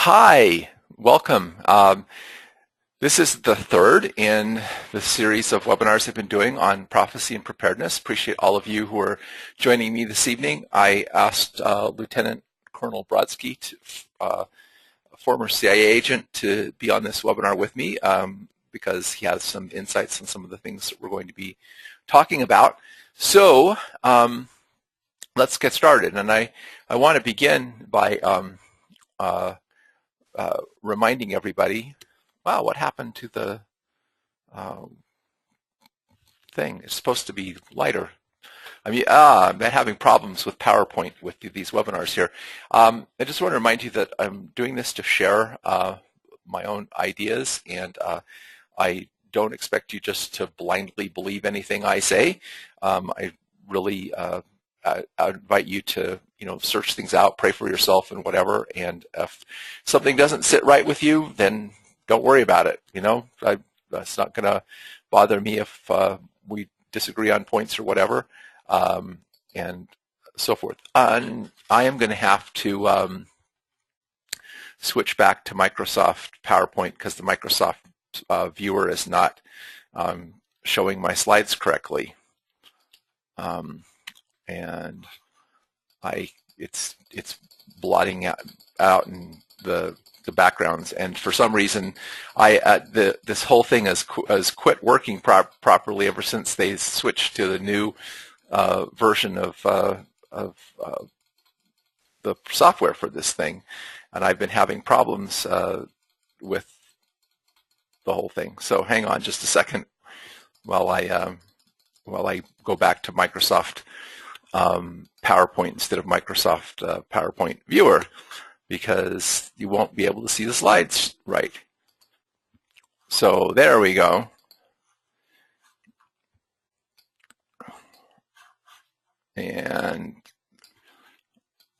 Hi, welcome. This is the third in the series of webinars I've been doing on prophecy and preparedness. Appreciate all of you who are joining me this evening. I asked Lieutenant Colonel Brodsky, a former CIA agent, to be on this webinar with me because he has some insights on some of the things that we're going to be talking about. So let's get started. And I want to begin by reminding everybody, wow, what happened to the thing? It's supposed to be lighter. I've been having problems with PowerPoint with these webinars here. I just want to remind you that I'm doing this to share my own ideas, and I don't expect you just to blindly believe anything I say. I really I invite you to, search things out, pray for yourself and whatever. And if something doesn't sit right with you, then don't worry about it. That's not going to bother me if we disagree on points or whatever, and so forth. And I am going to have to switch back to Microsoft PowerPoint because the Microsoft viewer is not showing my slides correctly. And it's blotting out in the backgrounds, and for some reason this whole thing has quit working properly ever since they switched to the new version of the software for this thing, and I've been having problems with the whole thing. So hang on just a second while I go back to Microsoft PowerPoint instead of Microsoft PowerPoint Viewer, because you won't be able to see the slides right. So there we go. And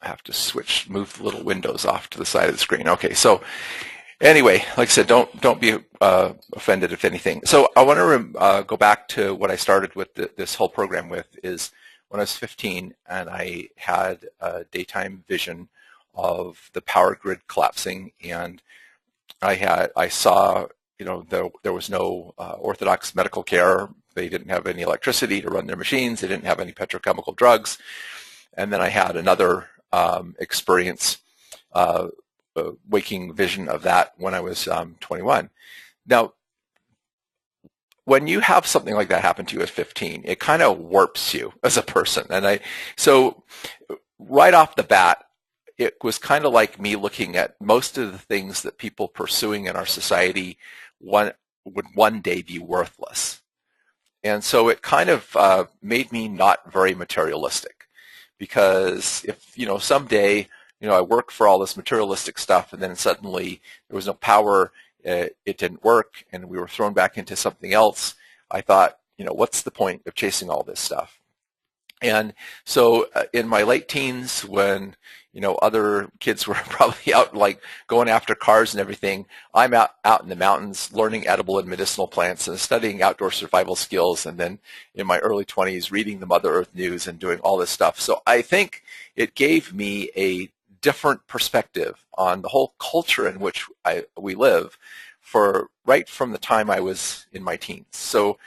I have to move the little windows off to the side of the screen. Okay, so anyway, like I said, don't be offended if anything. So I want to go back to what I started with this whole program with, is when I was 15 and I had a daytime vision of the power grid collapsing, and I saw there was no orthodox medical care. They didn't have any electricity to run their machines. They didn't have any petrochemical drugs. And then I had another experience, waking vision of that when I was 21. Now, when you have something like that happen to you at 15, it kind of warps you as a person. And so right off the bat, it was kind of like me looking at most of the things that people pursuing in our society would one day be worthless. And so it kind of made me not very materialistic, because if, someday, I worked for all this materialistic stuff and then suddenly there was no power, it didn't work, and we were thrown back into something else, I thought, what's the point of chasing all this stuff? And so in my late teens, when other kids were probably out like going after cars and everything, I'm out in the mountains learning edible and medicinal plants and studying outdoor survival skills, and then in my early 20s reading the Mother Earth News and doing all this stuff. So I think it gave me a different perspective on the whole culture in which we live right from the time I was in my teens. So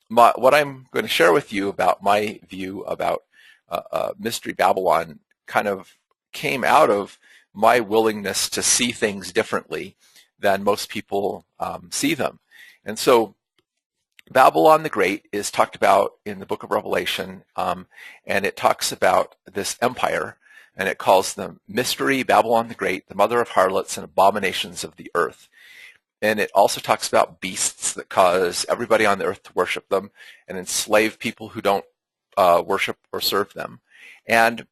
what I'm going to share with you about my view about Mystery Babylon kind of came out of my willingness to see things differently than most people see them. And so Babylon the Great is talked about in the book of Revelation, and it talks about this empire, and it calls them Mystery Babylon the Great, the mother of harlots and abominations of the earth. And it also talks about beasts that cause everybody on the earth to worship them and enslave people who don't worship or serve them. And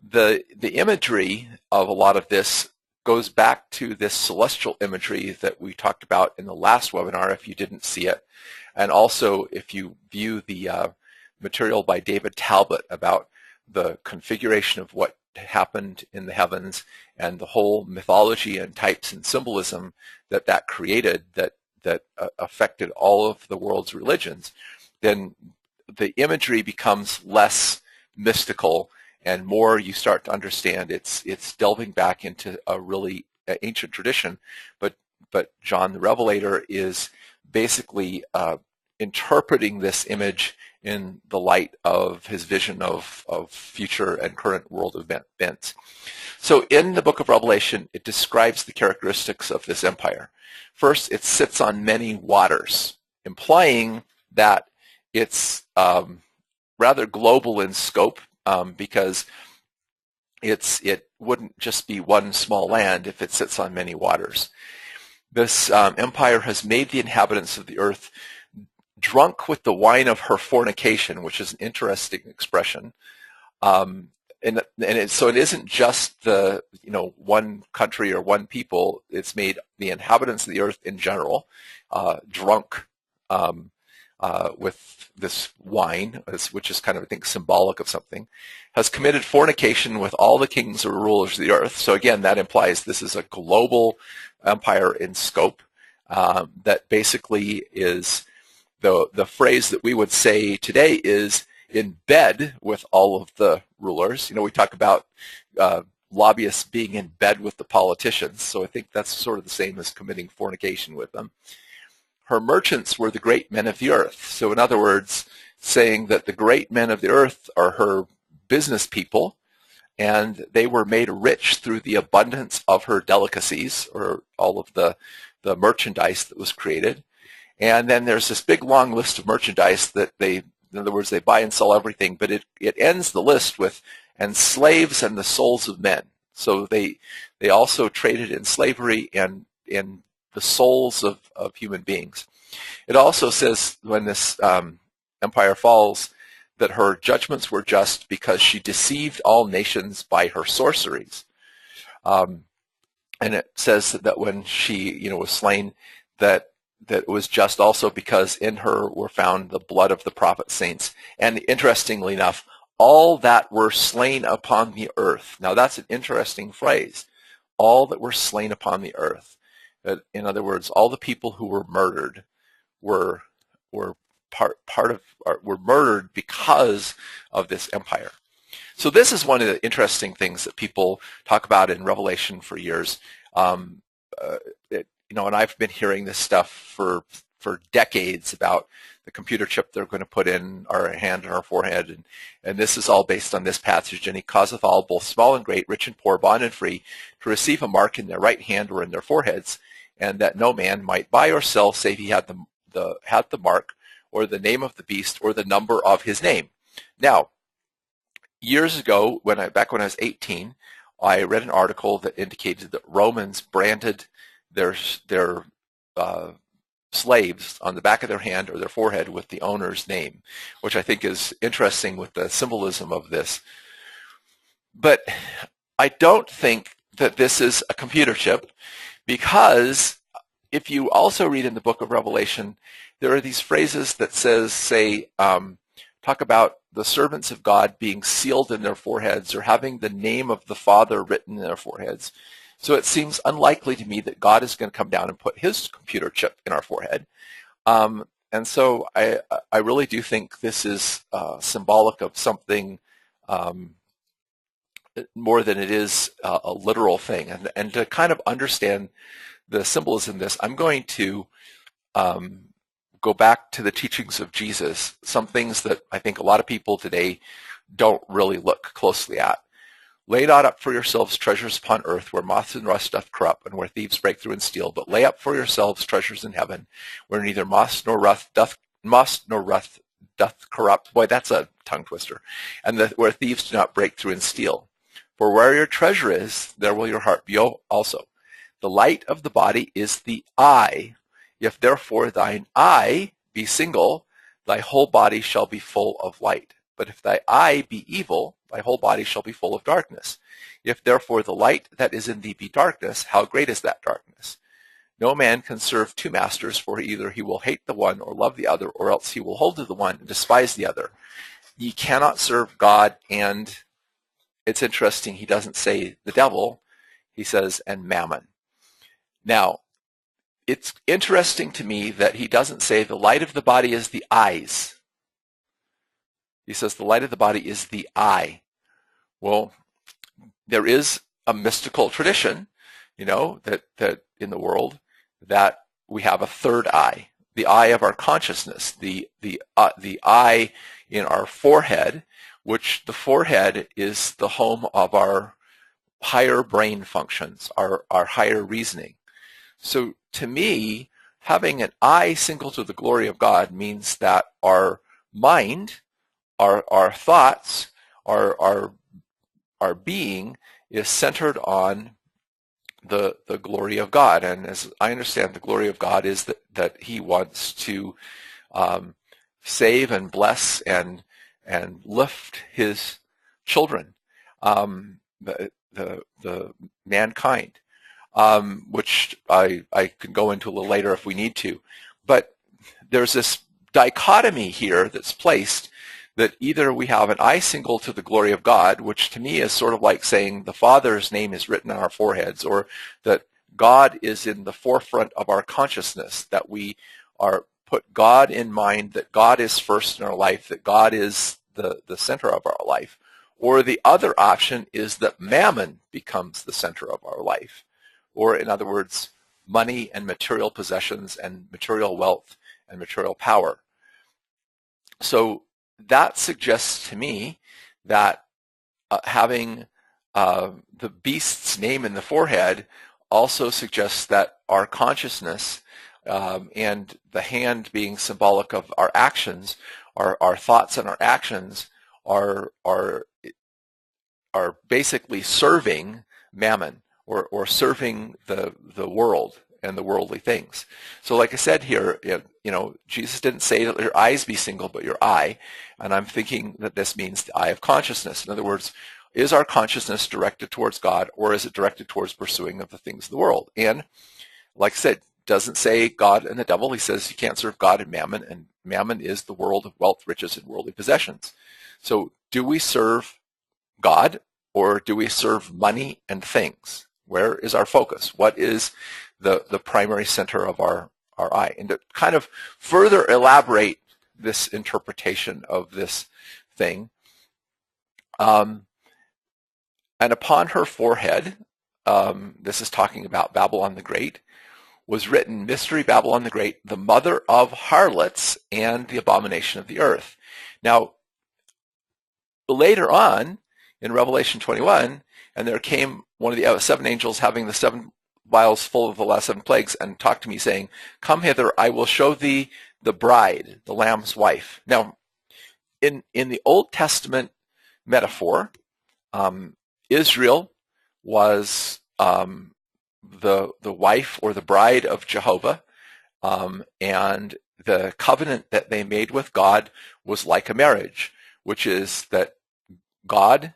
the imagery of a lot of this goes back to this celestial imagery that we talked about in the last webinar, if you didn't see it. And also, if you view the material by David Talbot about the configuration of what happened in the heavens and the whole mythology and types and symbolism that created that affected all of the world's religions, then the imagery becomes less mystical and more you start to understand it's delving back into a really ancient tradition, but John the Revelator is basically interpreting this image in the light of his vision of future and current world events. So in the book of Revelation, it describes the characteristics of this empire. First, it sits on many waters, implying that it's rather global in scope, because it wouldn't just be one small land if it sits on many waters. This empire has made the inhabitants of the earth drunk with the wine of her fornication, which is an interesting expression. So it isn't just the one country or one people. It's made the inhabitants of the earth in general drunk with this wine, which is kind of, I think, symbolic of something, has committed fornication with all the kings or rulers of the earth. So again, that implies this is a global empire in scope. That basically is the phrase that we would say today is in bed with all of the rulers. We talk about lobbyists being in bed with the politicians, so I think that's sort of the same as committing fornication with them. Her merchants were the great men of the earth. So in other words, saying that the great men of the earth are her business people, and they were made rich through the abundance of her delicacies, or all of the merchandise that was created. And then there's this big long list of merchandise that in other words, they buy and sell everything, but it ends the list with, and slaves and the souls of men. So they also traded in slavery and in the souls of human beings. It also says when this empire falls that her judgments were just because she deceived all nations by her sorceries. And it says that when she was slain, that it was just also because in her were found the blood of the prophet saints. And interestingly enough, all that were slain upon the earth. Now that's an interesting phrase. All that were slain upon the earth. In other words, all the people who were murdered were murdered because of this empire. So this is one of the interesting things that people talk about in Revelation for years. And I've been hearing this stuff for decades about the computer chip they're going to put in our hand and our forehead, and this is all based on this passage. And he causeth all, both small and great, rich and poor, bond and free, to receive a mark in their right hand or in their foreheads, and that no man might buy or sell save he had the mark or the name of the beast or the number of his name. Now, years ago, back when I was 18, I read an article that indicated that Romans branded their slaves on the back of their hand or their forehead with the owner's name, which I think is interesting with the symbolism of this. But I don't think that this is a computer chip, because if you also read in the book of Revelation, there are these phrases that talk about the servants of God being sealed in their foreheads or having the name of the Father written in their foreheads. So it seems unlikely to me that God is going to come down and put his computer chip in our forehead. And so I really do think this is symbolic of something more than it is a literal thing. And to kind of understand the symbolism in this, I'm going to go back to the teachings of Jesus, some things that I think a lot of people today don't really look closely at. Lay not up for yourselves treasures upon earth, where moth and rust doth corrupt, and where thieves break through and steal. But lay up for yourselves treasures in heaven, where neither moth nor rust doth corrupt. Boy, that's a tongue twister. And where thieves do not break through and steal. For where your treasure is, there will your heart be also. The light of the body is the eye. If therefore thine eye be single, thy whole body shall be full of light. But if thy eye be evil, thy whole body shall be full of darkness. If therefore the light that is in thee be darkness, how great is that darkness? No man can serve two masters, for either he will hate the one or love the other, or else he will hold to the one and despise the other. Ye cannot serve God and, it's interesting, he doesn't say the devil, he says, and Mammon. Now, it's interesting to me that he doesn't say the light of the body is the eyes. He says the light of the body is the eye. Well, there is a mystical tradition that in the world, that we have a third eye, the eye of our consciousness, the eye in our forehead, which the forehead is the home of our higher brain functions, our higher reasoning. So to me, having an eye single to the glory of God means that our mind, our thoughts, our being is centered on the glory of God. And as I understand, the glory of God is that He wants to save and bless and lift His children, the mankind, which I can go into a little later if we need to. But there's this dichotomy here that's placed, that either we have an eye single to the glory of God, which to me is sort of like saying the Father's name is written on our foreheads, or that God is in the forefront of our consciousness, that we put God in mind, that God is first in our life, that God is the center of our life. Or the other option is that Mammon becomes the center of our life. Or in other words, money and material possessions and material wealth and material power. So that suggests to me that having the beast's name in the forehead also suggests that our consciousness and the hand being symbolic of our actions, our thoughts and our actions are basically serving Mammon, or serving the world and the worldly things. So like I said here, Jesus didn't say that your eyes be single, but your eye. And I'm thinking that this means the eye of consciousness. In other words, is our consciousness directed towards God, or is it directed towards pursuing of the things of the world? And like I said, doesn't say God and the devil. He says you can't serve God and Mammon is the world of wealth, riches, and worldly possessions. So do we serve God, or do we serve money and things? Where is our focus? What is the primary center of our eye? And to kind of further elaborate this interpretation of this thing, and upon her forehead, this is talking about Babylon the Great, was written, Mystery Babylon the Great, the mother of harlots and the abomination of the earth. Now, later on, in Revelation 21, and there came one of the 7 angels having the 7 vials full of the last 7 plagues, and talked to me, saying, Come hither, I will show thee the bride, the Lamb's wife. Now, in the Old Testament metaphor, Israel was the wife or the bride of Jehovah, and the covenant that they made with God was like a marriage, which is that God,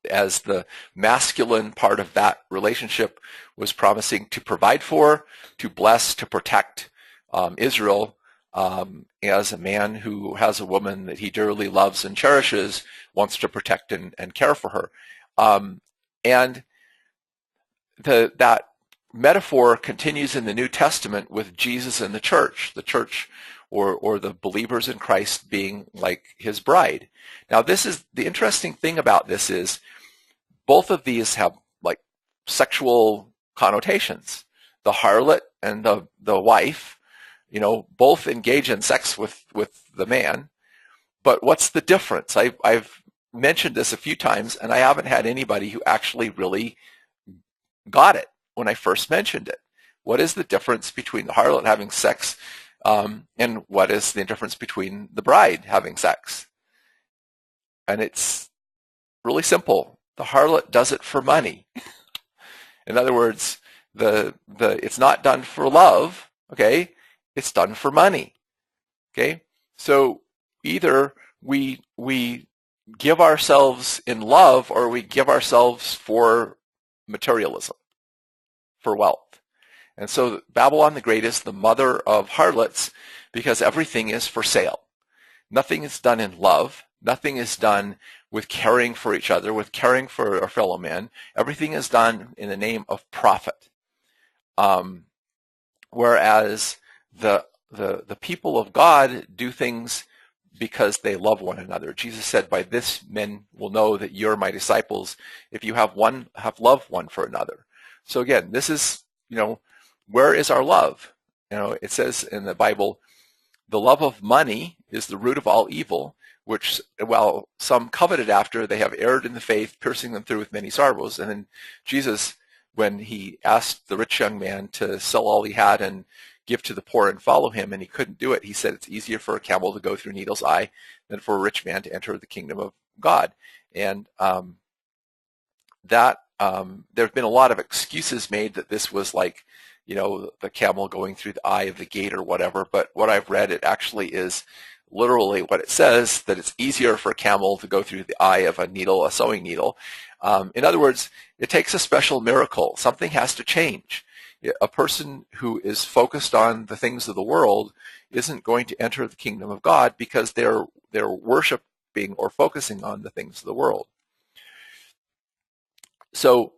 as the masculine part of that relationship, was promising to provide for, to bless, to protect Israel, as a man who has a woman that he dearly loves and cherishes, wants to protect and care for her. And that metaphor continues in the New Testament with Jesus and the church or the believers in Christ being like his bride. Now, this is the interesting thing about this is both of these have like sexual connotations. The harlot and the wife, both engage in sex with the man. But what's the difference? I've mentioned this a few times, and I haven't had anybody who actually really got it when I first mentioned it. What is the difference between the harlot having sex and what is the difference between the bride having sex? And it's really simple. The harlot does it for money. In other words, it's not done for love, okay? It's done for money, okay? So either we give ourselves in love, or we give ourselves for materialism, for wealth. And so Babylon the Great is the mother of harlots because everything is for sale. Nothing is done in love. Nothing is done with caring for each other, with caring for our fellow men. Everything is done in the name of profit. Whereas the people of God do things because they love one another. Jesus said, by this men will know that you're my disciples if you have love one for another. So again, this is, where is our love? It says in the Bible, the love of money is the root of all evil, which while some coveted after, they have erred in the faith, piercing them through with many sorrows. And then Jesus, when he asked the rich young man to sell all he had and give to the poor and follow him, and he couldn't do it, he said it's easier for a camel to go through a needle's eye than for a rich man to enter the kingdom of God. And there have been a lot of excuses made that this was like, the camel going through the eye of the gate or whatever. But what I've read, it actually is literally what it says, that it's easier for a camel to go through the eye of a sewing needle. In other words, it takes a special miracle. Something has to change. A person who is focused on the things of the world isn't going to enter the kingdom of God because they're worshiping or focusing on the things of the world. So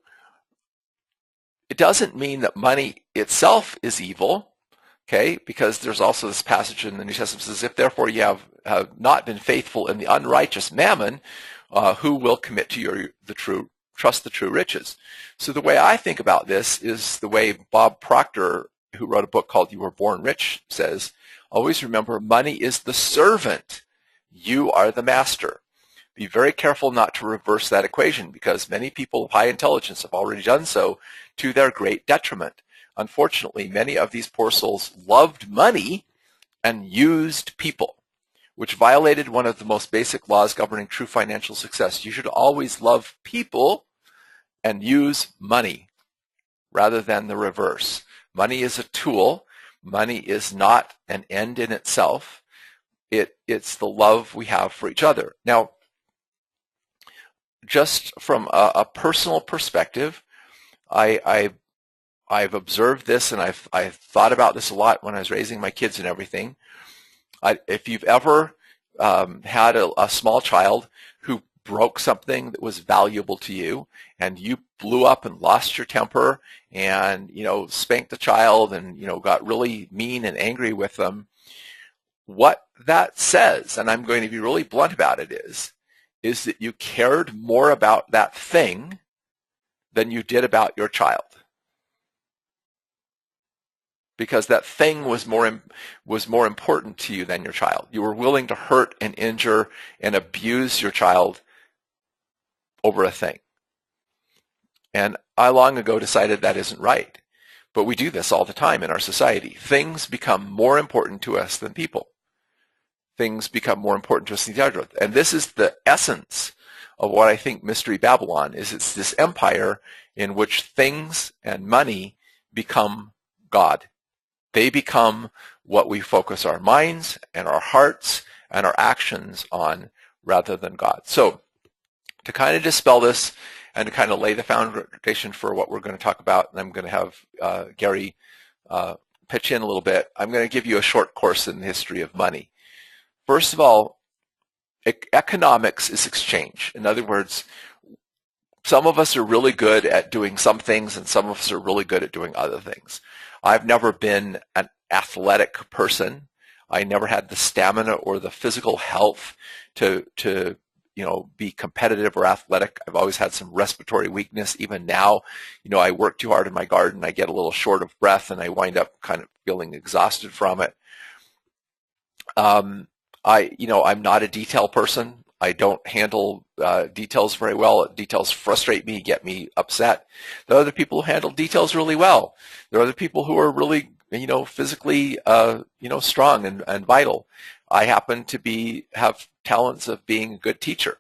it doesn't mean that money itself is evil, okay? Because there's also this passage in the New Testament that says, if therefore you have not been faithful in the unrighteous mammon, who will commit to trust the true riches? So the way I think about this is the way Bob Proctor, who wrote a book called You Were Born Rich, says, always remember, money is the servant. You are the master. Be very careful not to reverse that equation, because many people of high intelligence have already done so to their great detriment. Unfortunately, many of these poor souls loved money and used people, which violated one of the most basic laws governing true financial success. You should always love people and use money rather than the reverse. Money is a tool. Money is not an end in itself. It's the love we have for each other. Now, just from a personal perspective, I've observed this, and I've thought about this a lot when I was raising my kids and everything. If you've ever had a small child who broke something that was valuable to you, and you blew up and lost your temper and spanked the child and got really mean and angry with them, what that says, and I'm going to be really blunt about it, is that you cared more about that thing than you did about your child. Because that thing was more important to you than your child. You were willing to hurt and injure and abuse your child over a thing. And I long ago decided that isn't right. But we do this all the time in our society. Things become more important to us than people. Things become more important to us than each other. And this is the essence of what I think Mystery Babylon is. It's this empire in which things and money become God. They become what we focus our minds and our hearts and our actions on rather than God. So to kind of dispel this and to kind of lay the foundation for what we're going to talk about, and I'm going to have Gary pitch in a little bit, I'm going to give you a short course in the history of money. First of all, economics is exchange. In other words, some of us are really good at doing some things and some of us are really good at doing other things. I've never been an athletic person. I never had the stamina or the physical health to be competitive or athletic. I've always had some respiratory weakness. Even now, I work too hard in my garden. I get a little short of breath and I wind up kind of feeling exhausted from it. I'm not a detail person. I don't handle details very well. Details frustrate me, get me upset. There are other people who handle details really well. There are other people who are really, physically, strong and vital. I happen to have talents of being a good teacher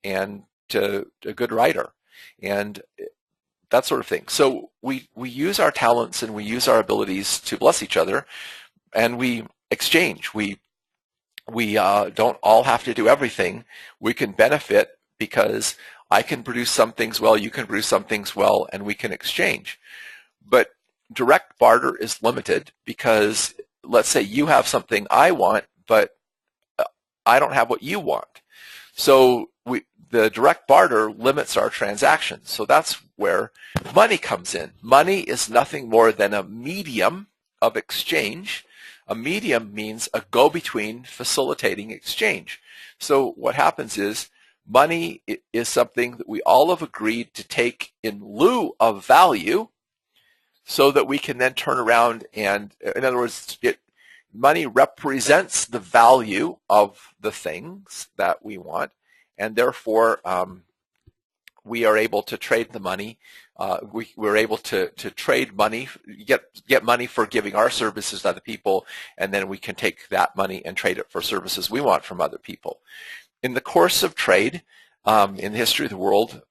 and a good writer and that sort of thing. So we use our talents and we use our abilities to bless each other, and we exchange. We don't all have to do everything. We can benefit because I can produce some things well, you can produce some things well, and we can exchange. But direct barter is limited because let's say you have something I want, but I don't have what you want. So the direct barter limits our transactions. So that's where money comes in. Money is nothing more than a medium of exchange, A medium means a go-between facilitating exchange. So what happens is money is something that we all have agreed to take in lieu of value so that we can then turn around and, in other words, money represents the value of the things that we want, and therefore we are able to trade the money. We're able to trade money, get money for giving our services to other people, and then we can take that money and trade it for services we want from other people. In the course of trade, in the history of the world,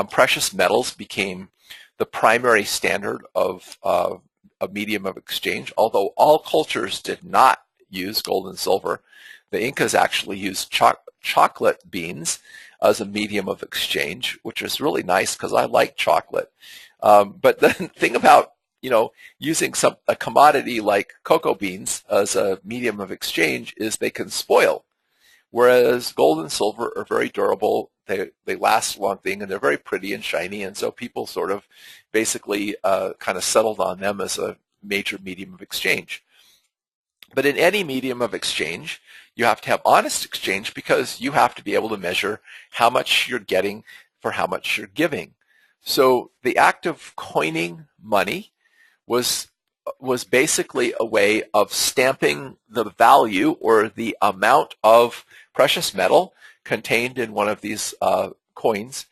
precious metals became the primary standard of a medium of exchange, although all cultures did not use gold and silver. The Incas actually used chocolate beans as a medium of exchange, which is really nice because I like chocolate. But the thing about using a commodity like cocoa beans as a medium of exchange is they can spoil, whereas gold and silver are very durable. They last a long thing, and they're very pretty and shiny, and so people sort of basically kind of settled on them as a major medium of exchange. But in any medium of exchange, you have to have honest exchange because you have to be able to measure how much you're getting for how much you're giving. So the act of coining money was basically a way of stamping the value or the amount of precious metal contained in one of these coins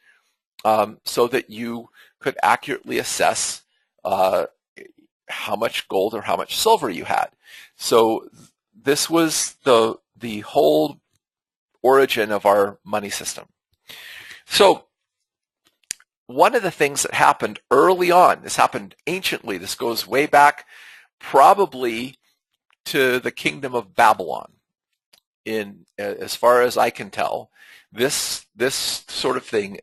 so that you could accurately assess how much gold or how much silver you had. So this was the whole origin of our money system. So one of the things that happened early on, this happened anciently, this goes way back probably to the kingdom of Babylon. As far as I can tell, this sort of thing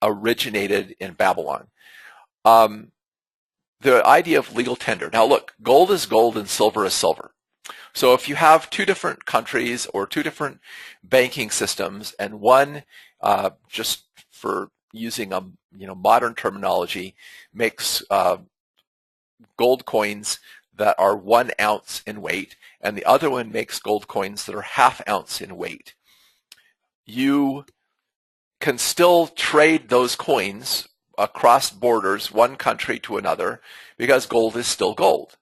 originated in Babylon. The idea of legal tender. Now look, gold is gold and silver is silver. So if you have two different countries or two different banking systems, and one, just for using a modern terminology, makes gold coins that are 1 ounce in weight, and the other one makes gold coins that are ½ ounce in weight, you can still trade those coins across borders, one country to another, because gold is still gold.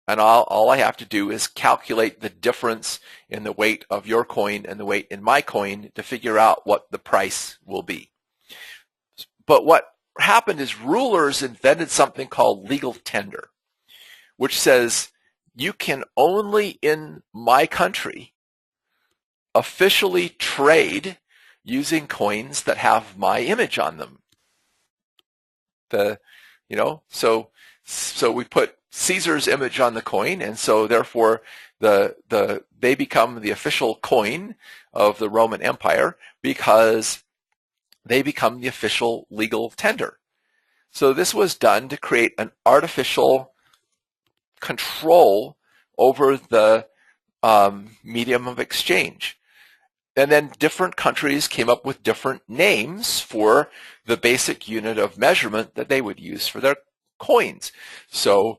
And all I have to do is calculate the difference in the weight of your coin and the weight in my coin to figure out what the price will be. But what happened is rulers invented something called legal tender, which says you can only in my country officially trade using coins that have my image on them. So we put Caesar's image on the coin, and so therefore they become the official coin of the Roman Empire because they become the official legal tender. So this was done to create an artificial control over the medium of exchange. And then different countries came up with different names for the basic unit of measurement that they would use for their coins. So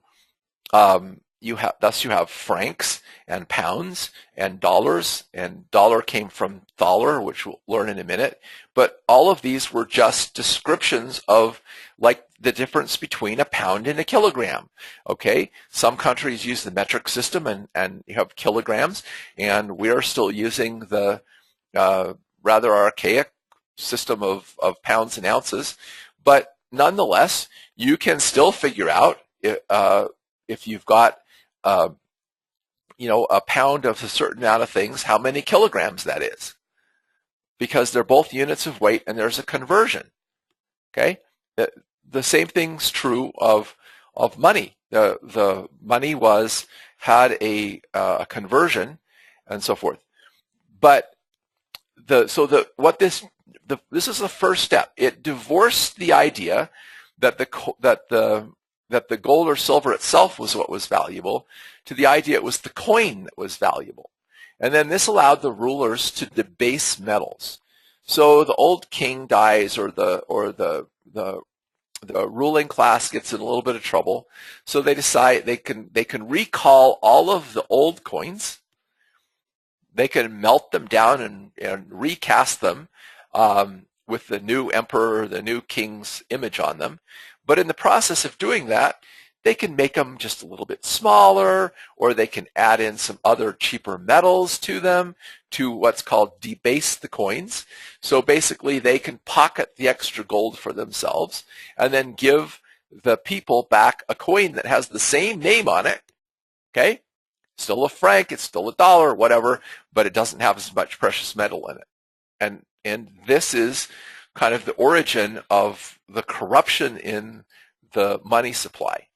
you have francs and pounds and dollars, and dollar came from thaler, which we'll learn in a minute. But all of these were just descriptions of like the difference between a pound and a kilogram. Okay, some countries use the metric system and you have kilograms, and we are still using the rather archaic system of pounds and ounces. But nonetheless, you can still figure out if you've got a pound of a certain amount of things, how many kilograms that is, because they're both units of weight and there's a conversion. Okay, the same thing's true of money. The money had a conversion and so forth. But this is the first step. It divorced the idea that the gold or silver itself was what was valuable to the idea it was the coin that was valuable. And then this allowed the rulers to debase metals. So the old king dies, or the the ruling class gets in a little bit of trouble, so they decide they can recall all of the old coins. They can melt them down and recast them with the new emperor, the new king's image on them. But in the process of doing that, they can make them just a little bit smaller, or they can add in some other cheaper metals to them to what's called debase the coins. So basically they can pocket the extra gold for themselves and then give the people back a coin that has the same name on it, okay? Still a franc, it's still a dollar, whatever, but it doesn't have as much precious metal in it. And this is kind of the origin of the corruption in the money supply.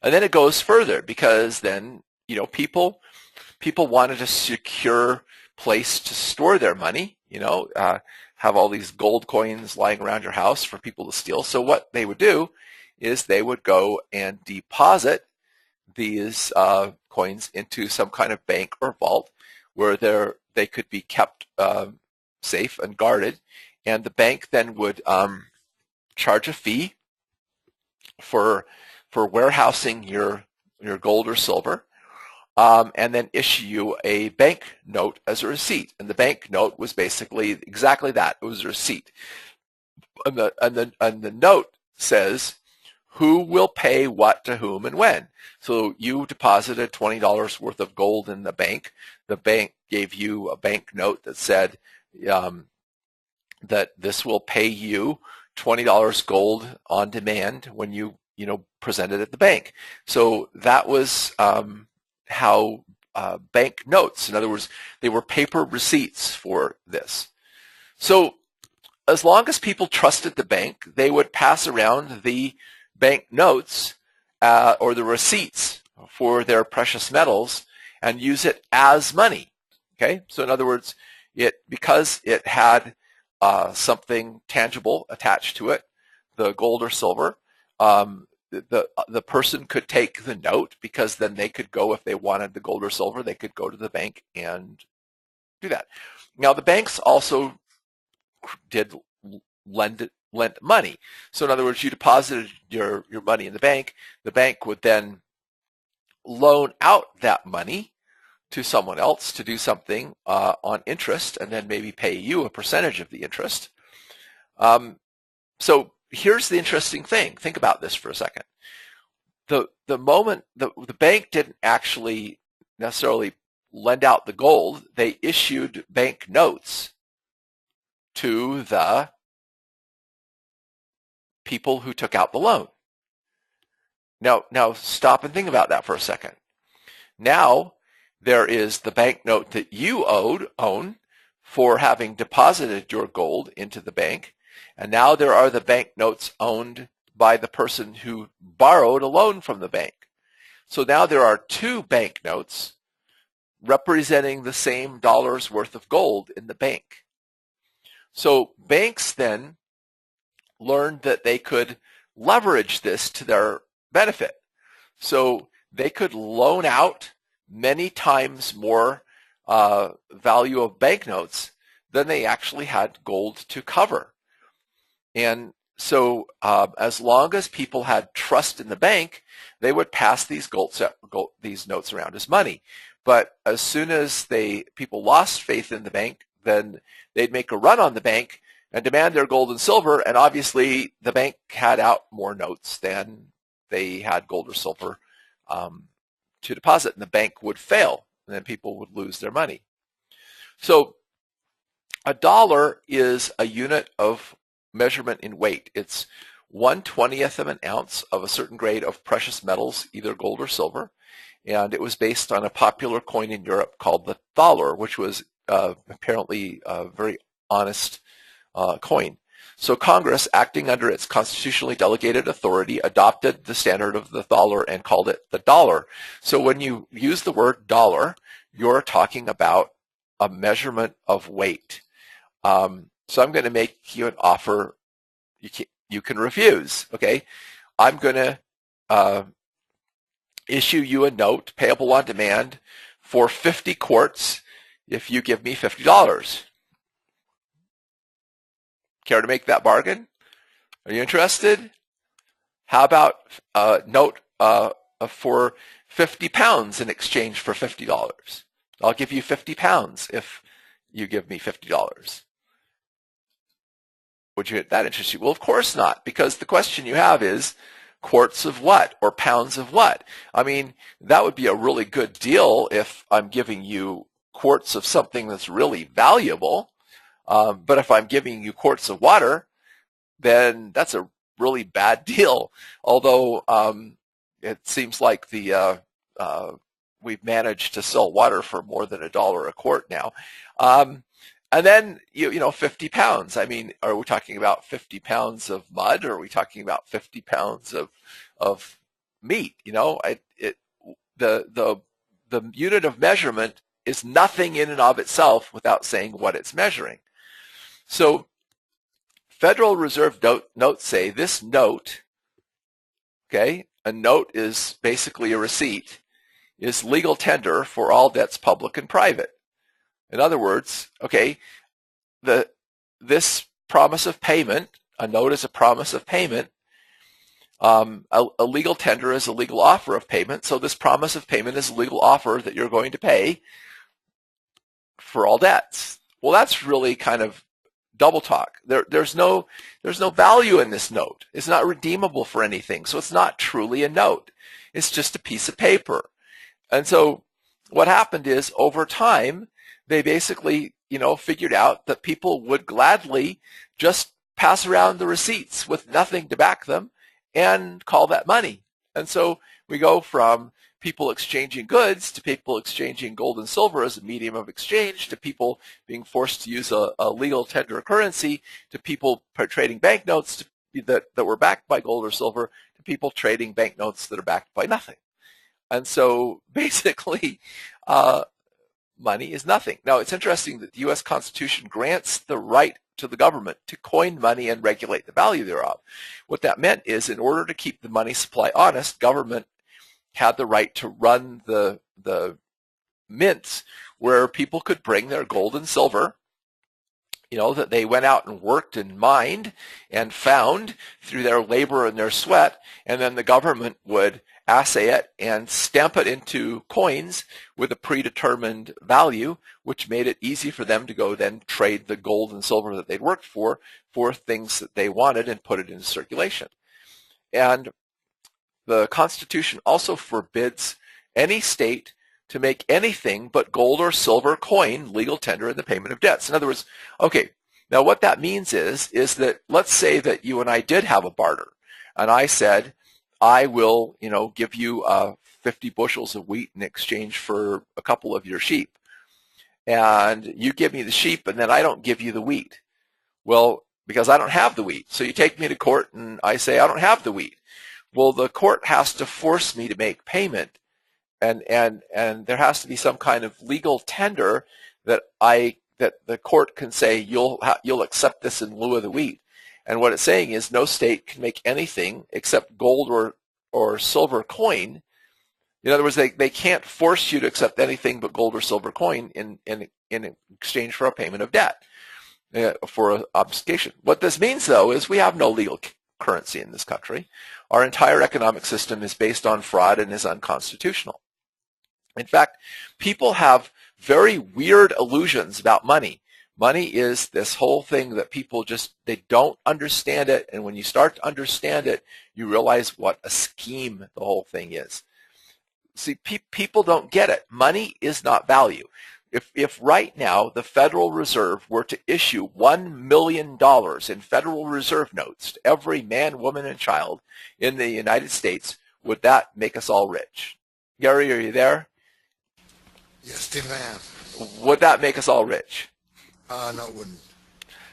And then it goes further, because then, people wanted a secure place to store their money, have all these gold coins lying around your house for people to steal. So what they would do is they would go and deposit these coins into some kind of bank or vault where they could be kept safe and guarded. And the bank then would charge a fee for warehousing your gold or silver, and then issue you a bank note as a receipt. And the bank note was basically exactly that. It was a receipt. And the note says who will pay what to whom and when. So you deposited $20 worth of gold in the bank. The bank gave you a bank note that said that this will pay you $20 gold on demand when you presented at the bank. So that was how bank notes, in other words, they were paper receipts for this. So as long as people trusted the bank, they would pass around the bank notes or the receipts for their precious metals and use it as money. Okay, so in other words, because it had something tangible attached to it, the gold or silver, the person could take the note, because then they could go, if they wanted the gold or silver, they could go to the bank and do that. Now the banks also did lend money. So in other words, you deposited your money in the bank would then loan out that money to someone else to do something on interest, and then maybe pay you a percentage of the interest. So here's the interesting thing. Think about this for a second. The moment the bank didn't actually necessarily lend out the gold, they issued bank notes to the people who took out the loan. Now stop and think about that for a second. Now there is the bank note that you own for having deposited your gold into the bank, and now there are the bank notes owned by the person who borrowed a loan from the bank. So now there are two bank notes representing the same dollar's worth of gold in the bank. So banks then learned that they could leverage this to their benefit. So they could loan out many times more value of banknotes than they actually had gold to cover. And so as long as people had trust in the bank, they would pass these notes around as money. But as soon as people lost faith in the bank, then they'd make a run on the bank and demand their gold and silver, and obviously the bank had out more notes than they had gold or silver to deposit, and the bank would fail, and then people would lose their money. So a dollar is a unit of measurement in weight. It's 1/20th of an ounce of a certain grade of precious metals, either gold or silver, and it was based on a popular coin in Europe called the thaler, which was apparently a very honest coin. So Congress, acting under its constitutionally delegated authority, adopted the standard of the thaler and called it the dollar. So when you use the word dollar, you're talking about a measurement of weight. So I'm going to make you an offer you can refuse, okay? I'm going to issue you a note payable on demand for 50 quarts if you give me $50. Care to make that bargain? Are you interested? How about a note for 50 pounds in exchange for $50? I'll give you 50 pounds if you give me $50. Would that interest you? Well, of course not, because the question you have is quarts of what or pounds of what? I mean, that would be a really good deal if I'm giving you quarts of something that's really valuable. But if I'm giving you quarts of water, then that's a really bad deal. Although it seems like we've managed to sell water for more than $1 a quart now. And then, 50 pounds. I mean, are we talking about 50 pounds of mud, or are we talking about 50 pounds of meat? The unit of measurement is nothing in and of itself without saying what it's measuring. So Federal Reserve notes say this note, okay, a note is basically a receipt, is legal tender for all debts public and private. In other words, okay, this promise of payment, a note is a promise of payment, a legal tender is a legal offer of payment, so this promise of payment is a legal offer that you're going to pay for all debts. Well, that's really kind of double talk. There's no value in this note. It's not redeemable for anything, so it's not truly a note. It's just a piece of paper. And so what happened is, over time, they basically, figured out that people would gladly just pass around the receipts with nothing to back them and call that money. And so we go from people exchanging goods to people exchanging gold and silver as a medium of exchange, to people being forced to use a legal tender currency, to people trading banknotes that were backed by gold or silver, to people trading banknotes that are backed by nothing. And so basically, money is nothing. Now, it's interesting that the U.S. Constitution grants the right to the government to coin money and regulate the value thereof. What that meant is, in order to keep the money supply honest, government had the right to run the mints where people could bring their gold and silver, that they went out and worked and mined and found through their labor and their sweat, and then the government would assay it and stamp it into coins with a predetermined value, which made it easy for them to go then trade the gold and silver that they'd worked for things that they wanted and put it into circulation. And the Constitution also forbids any state to make anything but gold or silver coin legal tender in the payment of debts. In other words, okay, now what that means is that, let's say that you and I did have a barter, and I said, I will, give you 50 bushels of wheat in exchange for a couple of your sheep. And you give me the sheep, and then I don't give you the wheat. Well, because I don't have the wheat. So you take me to court, and I say, I don't have the wheat. Well, the court has to force me to make payment, and there has to be some kind of legal tender that the court can say, you'll accept this in lieu of the wheat. And what it's saying is, no state can make anything except gold or silver coin. In other words, they can't force you to accept anything but gold or silver coin in exchange for a payment of debt, for obfuscation. What this means, though, is we have no legal currency in this country. Our entire economic system is based on fraud and is unconstitutional. In fact, people have very weird illusions about money. Money is this whole thing that people they don't understand it, and when you start to understand it, you realize what a scheme the whole thing is. See, people don't get it. Money is not value. If right now the Federal Reserve were to issue $1 million in Federal Reserve notes to every man, woman, and child in the United States, would that make us all rich? Gary, are you there? Yes, Stephen, I am. Would that make us all rich? No, it wouldn't.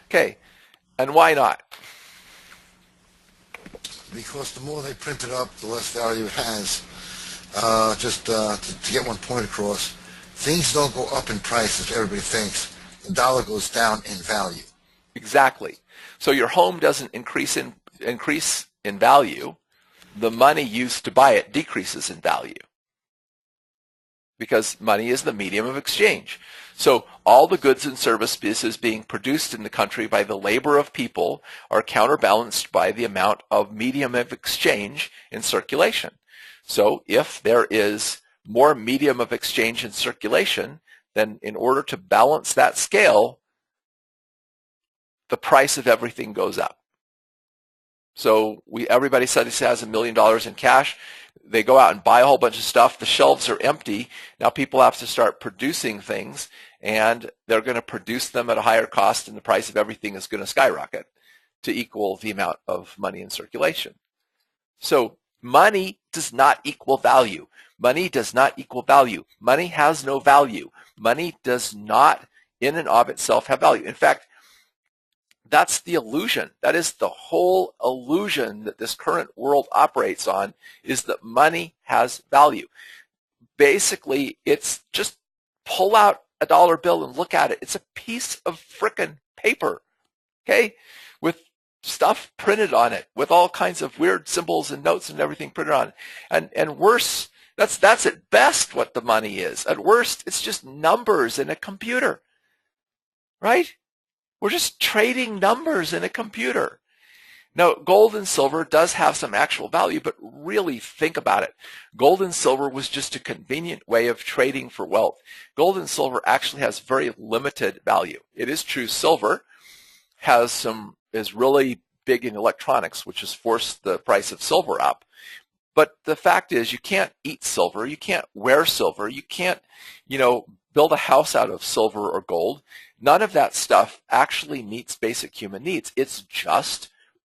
Okay, and why not? Because the more they print it up, the less value it has. To get one point across, things don't go up in price as everybody thinks. The dollar goes down in value. Exactly. So your home doesn't increase in value. The money used to buy it decreases in value, because money is the medium of exchange. So all the goods and services being produced in the country by the labor of people are counterbalanced by the amount of medium of exchange in circulation. So if there is more medium of exchange in circulation, then in order to balance that scale, the price of everything goes up. So everybody says he has $1 million in cash. They go out and buy a whole bunch of stuff. The shelves are empty. Now people have to start producing things, and they're going to produce them at a higher cost, and the price of everything is going to skyrocket to equal the amount of money in circulation. So money does not equal value. Money does not equal value. Money has no value. Money does not in and of itself have value. In fact, that's the illusion. That is the whole illusion that this current world operates on, is that money has value. Basically, it's just pull out a dollar bill and look at it. It's a piece of frickin' paper, okay, with stuff printed on it, with all kinds of weird symbols and notes and everything printed on it. And worse, that's at best what the money is. At worst, it's just numbers in a computer, right? We're just trading numbers in a computer. Now, gold and silver does have some actual value, but really think about it. Gold and silver was just a convenient way of trading for wealth. Gold and silver actually has very limited value. It is true silver is really big in electronics, which has forced the price of silver up. But the fact is, you can't eat silver, you can't wear silver, you can't, build a house out of silver or gold. None of that stuff actually meets basic human needs. It's just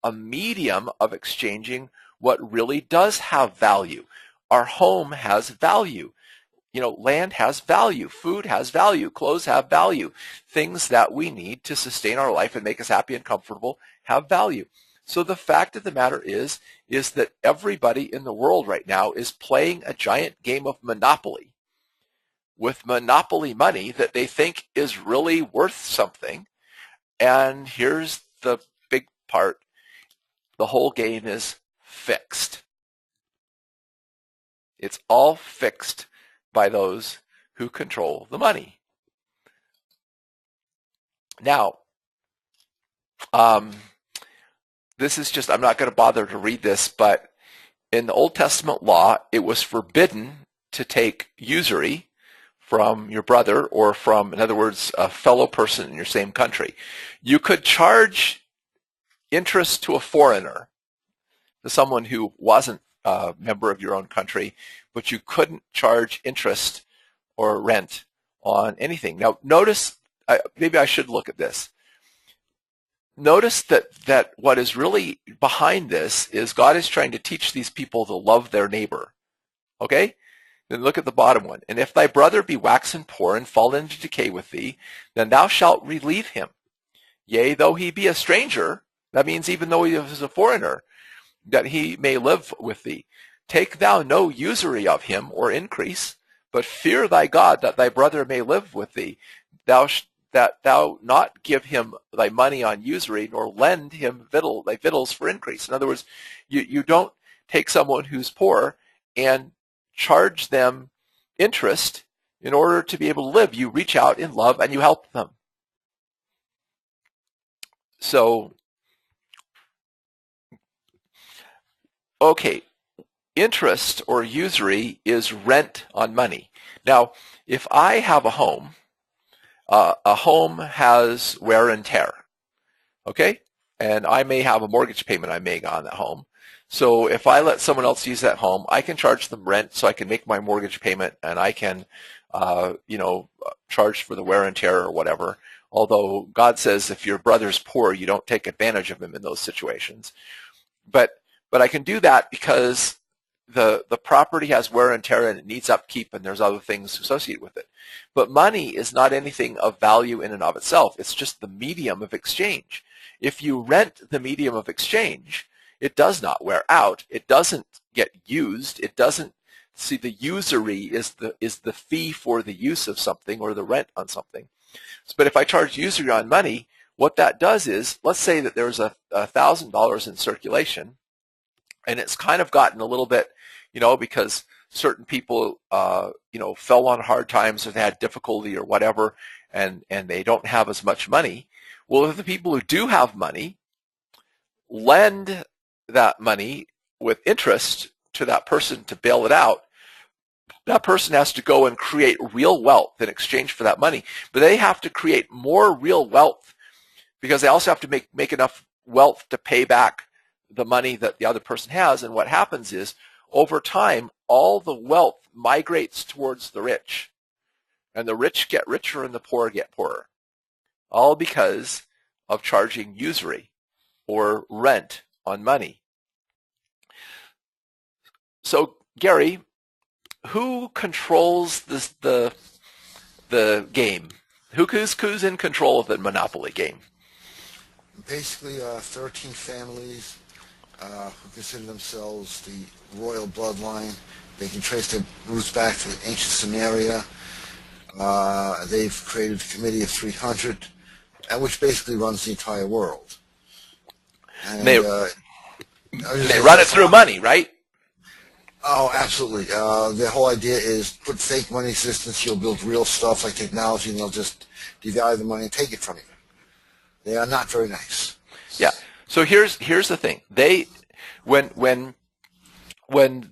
a medium of exchanging what really does have value. Our home has value. Land has value. Food has value. Clothes have value. Things that we need to sustain our life and make us happy and comfortable have value. So the fact of the matter is that everybody in the world right now is playing a giant game of Monopoly with monopoly money that they think is really worth something. And here's the big part. The whole game is fixed. It's all fixed by those who control the money. Now, this is just, I'm not going to bother to read this, but in the Old Testament law, it was forbidden to take usury from your brother or from, in other words, a fellow person in your same country. You could charge interest to a foreigner, to someone who wasn't a member of your own country, but you couldn't charge interest or rent on anything. Now, notice, maybe I should look at this. Notice that what is really behind this is God is trying to teach these people to love their neighbor. Okay? Then look at the bottom one. And if thy brother be waxen poor and fall into decay with thee, then thou shalt relieve him. Yea, though he be a stranger, that means even though he is a foreigner, that he may live with thee. Take thou no usury of him or increase, but fear thy God that thy brother may live with thee. That thou not give him thy money on usury, nor lend him thy victuals for increase. In other words, you don't take someone who's poor and charge them interest in order to be able to live. You reach out in love and you help them. So, okay, interest or usury is rent on money. Now, if I have a home has wear and tear, okay? And I may have a mortgage payment I make on that home. So if I let someone else use that home, I can charge them rent so I can make my mortgage payment, and I can, charge for the wear and tear or whatever. Although God says if your brother's poor, you don't take advantage of him in those situations. But I can do that because the property has wear and tear and it needs upkeep, and there's other things associated with it. But money is not anything of value in and of itself. It's just the medium of exchange. If you rent the medium of exchange, it does not wear out. It doesn't get used. It doesn't, see, the usury is the fee for the use of something or the rent on something. But if I charge usury on money, what that does is, let's say that there's $1,000 in circulation, and it's kind of gotten a little bit, because certain people, fell on hard times or they had difficulty or whatever, and they don't have as much money. Well, if the people who do have money lend that money with interest to that person to bail it out, that person has to go and create real wealth in exchange for that money. But they have to create more real wealth because they also have to make enough wealth to pay back the money that the other person has. And what happens is, over time, all the wealth migrates towards the rich. And the rich get richer and the poor get poorer. All because of charging usury or rent on money. So, Gary, who controls the game? Who's in control of the Monopoly game? Basically, 13 families who consider themselves the royal bloodline. They can trace their roots back to ancient Samaria. They've created a committee of 300, which basically runs the entire world. And they run it through money, right? Oh, absolutely. The whole idea is put fake money in existence. You'll build real stuff like technology, and they'll just devalue the money and take it from you. They are not very nice. Yeah. So here's the thing. When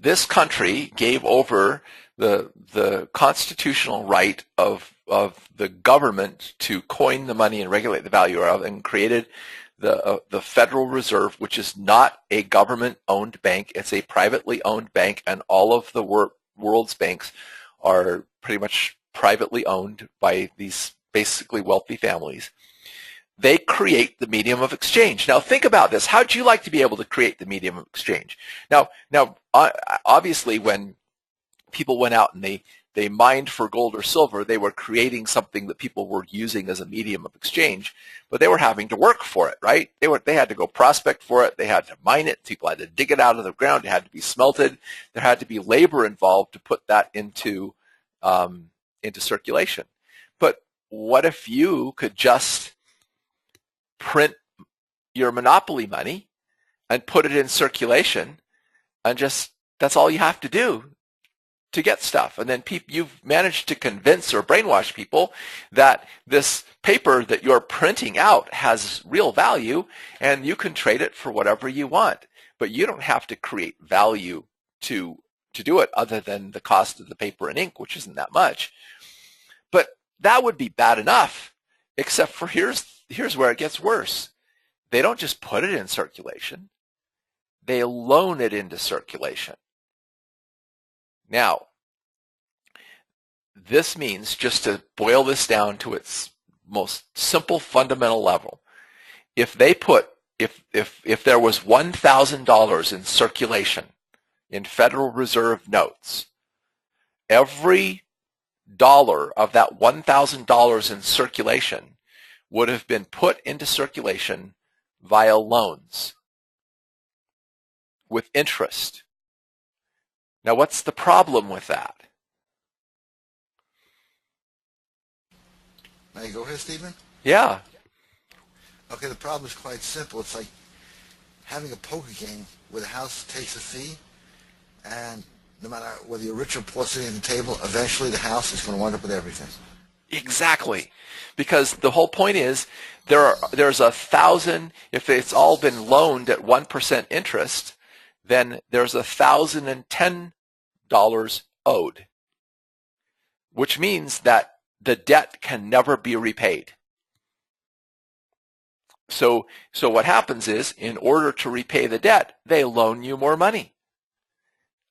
this country gave over the constitutional right of the government to coin the money and regulate the value of, and created the Federal Reserve, which is not a government-owned bank, it's a privately owned bank, and all of the world's banks are pretty much privately owned by these basically wealthy families. They create the medium of exchange. Now think about this. How'd you like to be able to create the medium of exchange? Now, obviously when people went out and they mined for gold or silver, they were creating something that people were using as a medium of exchange, but they were having to work for it, right? They had to go prospect for it. They had to mine it. People had to dig it out of the ground. It had to be smelted. There had to be labor involved to put that into circulation. But what if you could just print your monopoly money and put it in circulation, and that's all you have to do to get stuff? And then you've managed to convince or brainwash people that this paper that you're printing out has real value, and you can trade it for whatever you want. But you don't have to create value to do it, other than the cost of the paper and ink, which isn't that much. But that would be bad enough, except for here's where it gets worse. They don't just put it in circulation. They loan it into circulation. Now, this means, just to boil this down to its most simple fundamental level, if there was $1,000 in circulation in Federal Reserve notes, every dollar of that $1,000 in circulation would have been put into circulation via loans with interest. Now, what's the problem with that? May I go here, Stephen? Yeah. Okay, the problem is quite simple. It's like having a poker game where the house takes a fee, and no matter whether you're rich or poor sitting at the table, eventually the house is going to wind up with everything. Exactly. Because the whole point is there's 1,000, if it's all been loaned at 1% interest, then there's $1,010 owed, which means that the debt can never be repaid. So what happens is, in order to repay the debt, they loan you more money.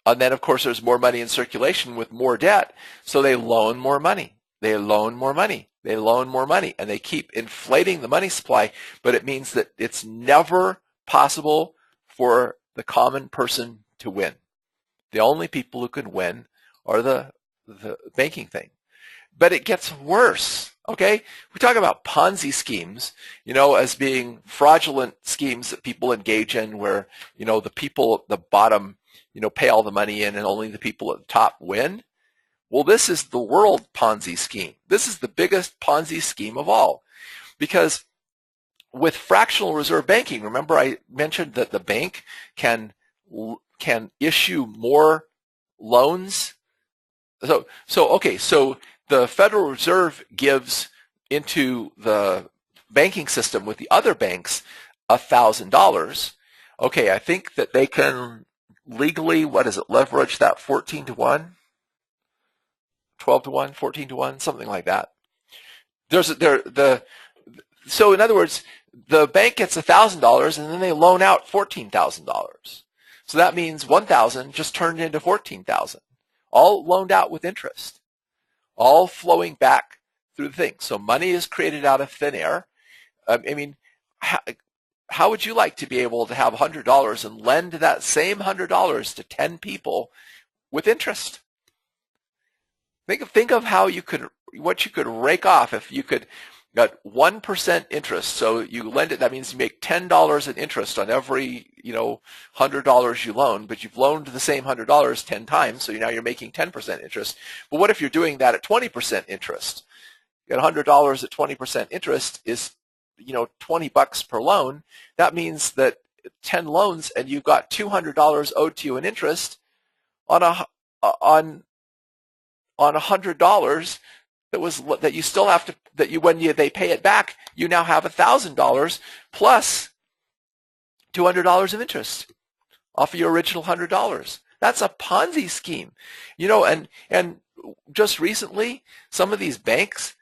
And then, of course, there's more money in circulation with more debt, so they loan more money. They loan more money. They loan more money, and they keep inflating the money supply, but it means that it's never possible for the common person to win. The only people who can win are the banking thing. But it gets worse, okay? We talk about Ponzi schemes, as being fraudulent schemes that people engage in where, the people at the bottom, pay all the money in and only the people at the top win. Well, this is the world Ponzi scheme. This is the biggest Ponzi scheme of all, because with fractional reserve banking, remember I mentioned that the bank can issue more loans. So the Federal Reserve gives into the banking system with the other banks $1,000. Okay, I think that they can legally, leverage that 14 to 1, 12 to 1, 14 to 1, something like that. So in other words, the bank gets $1,000 and then they loan out $14,000. So that means 1,000 just turned into 14,000, all loaned out with interest, all flowing back through the thing. So money is created out of thin air. I mean, how would you like to be able to have $100 and lend that same $100 to 10 people with interest? Think of how what you could rake off if you could got 1% interest. So you lend it, that means you make $10 in interest on every, $100 you loan, but you've loaned the same $100 10 times, so now you're making 10% interest. But what if you're doing that at 20% interest? You got $100 at 20% interest is, $20 per loan. That means that 10 loans and you've got $200 owed to you in interest on $100 that you still have to, they pay it back, you now have $1,000 plus $200 of interest off of your original $100. That's a Ponzi scheme, and just recently, some of these banks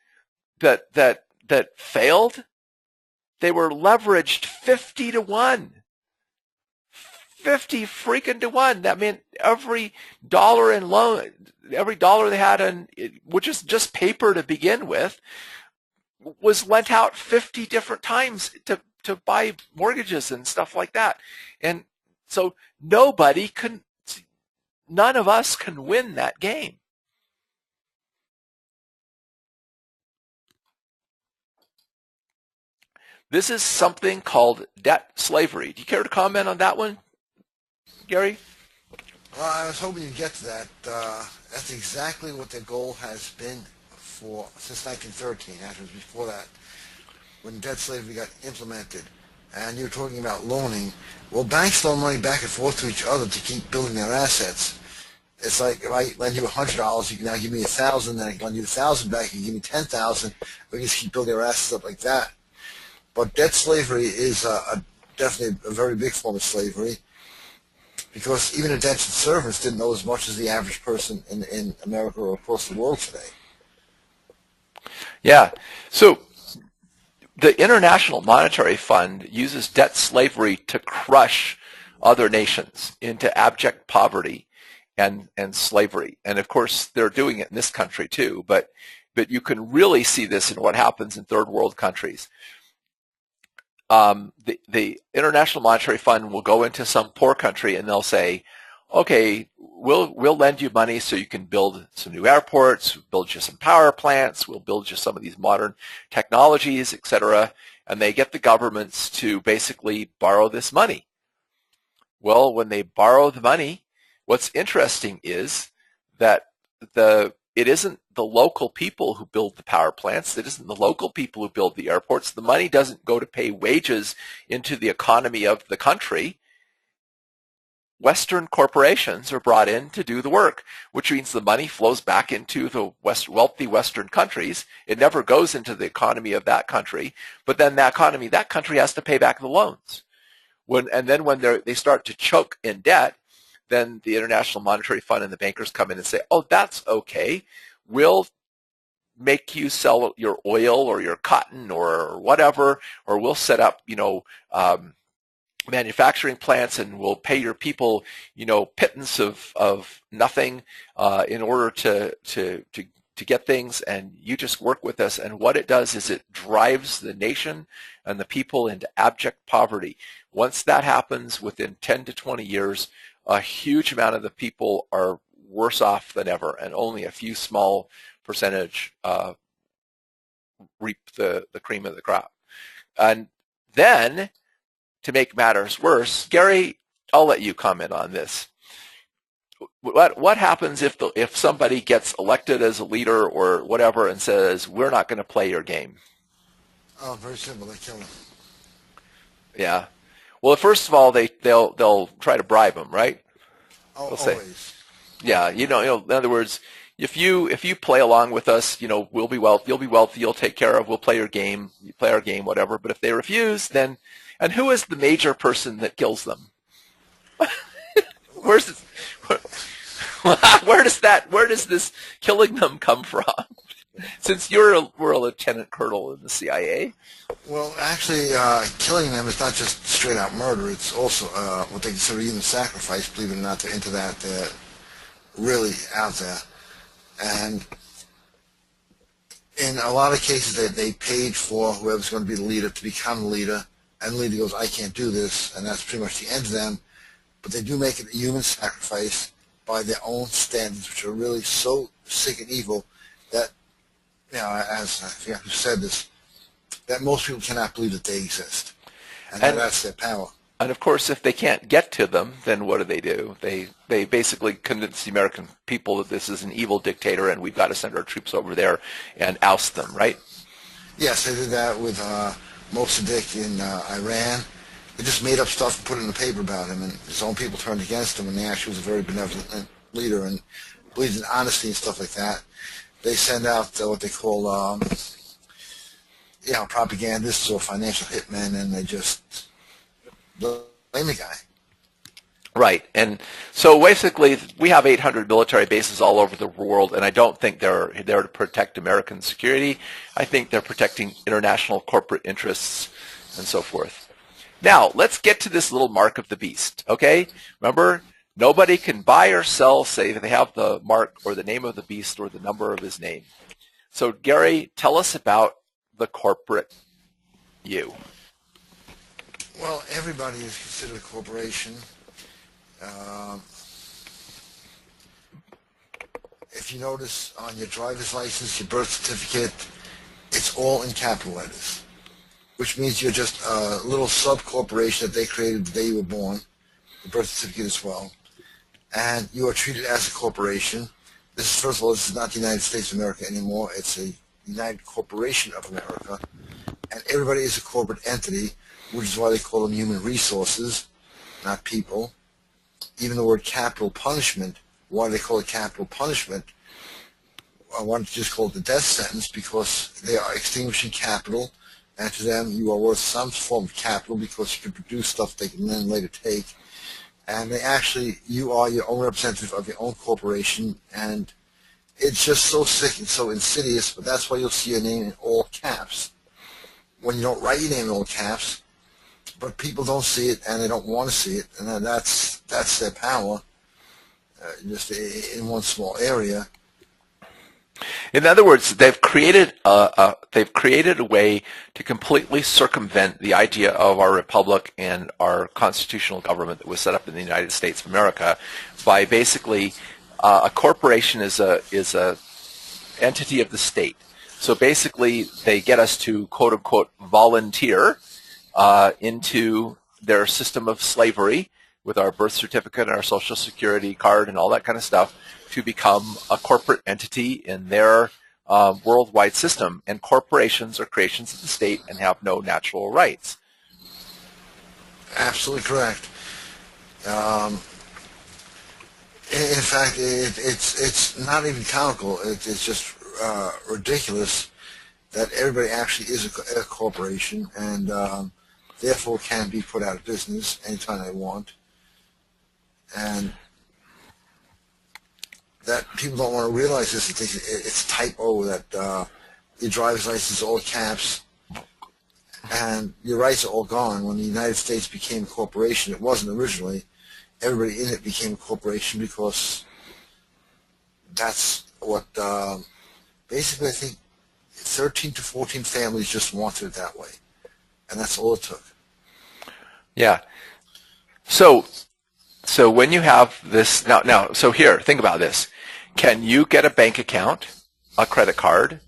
that failed, they were leveraged 50 to 1. 50 freaking to 1. That meant every dollar in loan, every dollar they had which is just paper to begin with, was lent out 50 different times to buy mortgages and stuff like that. And so none of us can win that game. This is something called debt slavery. Do you care to comment on that one, Gary? Well, I was hoping you'd get to that. That's exactly what the goal has been since 1913, actually before that, when debt slavery got implemented. And you're talking about loaning. Well, banks loan money back and forth to each other to keep building their assets. It's like if I lend you $100, you can now give me $1,000, then I can lend you $1,000 back, you can give me $10,000. We just keep building our assets up like that. But debt slavery is definitely a very big form of slavery, because even indentured servants didn't know as much as the average person in America or across the world today. Yeah. So the International Monetary Fund uses debt slavery to crush other nations into abject poverty and slavery. And of course, they're doing it in this country too, but you can really see this in what happens in third world countries. The International Monetary Fund will go into some poor country and they'll say, okay, we'll lend you money so you can build some new airports, build you some power plants, we'll build you some of these modern technologies, etc. And they get the governments to basically borrow this money. Well, when they borrow the money, what's interesting is that it isn't the local people who build the power plants. It isn't the local people who build the airports. The money doesn't go to pay wages into the economy of the country. Western corporations are brought in to do the work, which means the money flows back into the wealthy Western countries. It never goes into the economy of that country, but then that country has to pay back the loans. When they start to choke in debt, then the International Monetary Fund and the bankers come in and say, oh, that's okay. We'll make you sell your oil or your cotton or whatever, or we'll set up, manufacturing plants and we'll pay your people, pittance of nothing in order to get things, and you just work with us. And what it does is it drives the nation and the people into abject poverty. Once that happens, within 10 to 20 years, a huge amount of the people are worse off than ever, and only a few small percentage reap the cream of the crop. And then, to make matters worse, Gary, I'll let you comment on this. What happens if somebody gets elected as a leader or whatever and says, we're not going to play your game? Oh, very simple. They kill them. Yeah. Well, first of all, they'll try to bribe them, right? Oh, They'll say, always. Yeah, in other words, if you play along with us, we'll be wealthy. You'll be wealthy. You'll take care of. We'll play your game. You play our game, whatever. But if they refuse, then, and who is the major person that kills them? Where's this, where does this killing them come from? Since we're a lieutenant colonel in the CIA. Well, actually, killing them is not just straight out murder. It's also what they consider human sacrifice. Believe it or not, they're into that. They're really out there. And in a lot of cases, they paid for whoever's going to be the leader to become the leader. And the leader goes, I can't do this. And that's pretty much the end of them. But they do make it a human sacrifice by their own standards, which are really so sick and evil that, as I forget who said this, that most people cannot believe that they exist. And that's their power. And of course, if they can't get to them, then what do? They basically convince the American people that this is an evil dictator and we've got to send our troops over there and oust them, right? Yes, they did that with Mossadegh in Iran. They just made up stuff and put it in the paper about him, and his own people turned against him, and he actually was a very benevolent leader and believed in honesty and stuff like that. They send out what they call propagandists or financial hitmen, and they just blame the guy. Right. And so basically we have 800 military bases all over the world, and I don't think they're there to protect American security. I think they're protecting international corporate interests and so forth. Now, let's get to this little mark of the beast, okay? Remember, nobody can buy or sell, say that they have the mark or the name of the beast or the number of his name. So, Gary, tell us about the corporate you. Well, everybody is considered a corporation. If you notice on your driver's license, your birth certificate, it's all in capital letters, which means you're just a little sub-corporation that they created the day you were born, the birth certificate as well, and you are treated as a corporation. First of all, this is not the United States of America anymore. It's a United Corporation of America, and everybody is a corporate entity, which is why they call them human resources, not people. Even the word capital punishment, why do they call it capital punishment? I wanted to just call it the death sentence because they are extinguishing capital, and to them you are worth some form of capital because you can produce stuff they can then later take. And you are your own representative of your own corporation, and it's just so sick and so insidious, but that's why you'll see your name in all caps. When you don't write your name in all caps, but people don't see it and they don't want to see it, and that's their power, just in one small area. In other words, they've created a way to completely circumvent the idea of our republic and our constitutional government that was set up in the United States of America by basically a corporation is a entity of the state. So basically, they get us to quote unquote volunteer into their system of slavery with our birth certificate and our social security card and all that kind of stuff to become a corporate entity in their worldwide system. And corporations are creations of the state and have no natural rights. Absolutely correct. In fact, it's not even comical. It's just ridiculous that everybody actually is a corporation and therefore can be put out of business anytime they want. And that people don't want to realize this. They think it's typo that your driver's license is all caps and your rights are all gone. When the United States became a corporation, it wasn't originally. Everybody in it became a corporation because that's what basically I think 13 to 14 families just wanted it that way. And that's all it took. Yeah. So when you have this now, so here, think about this. Can you get a bank account, a credit card,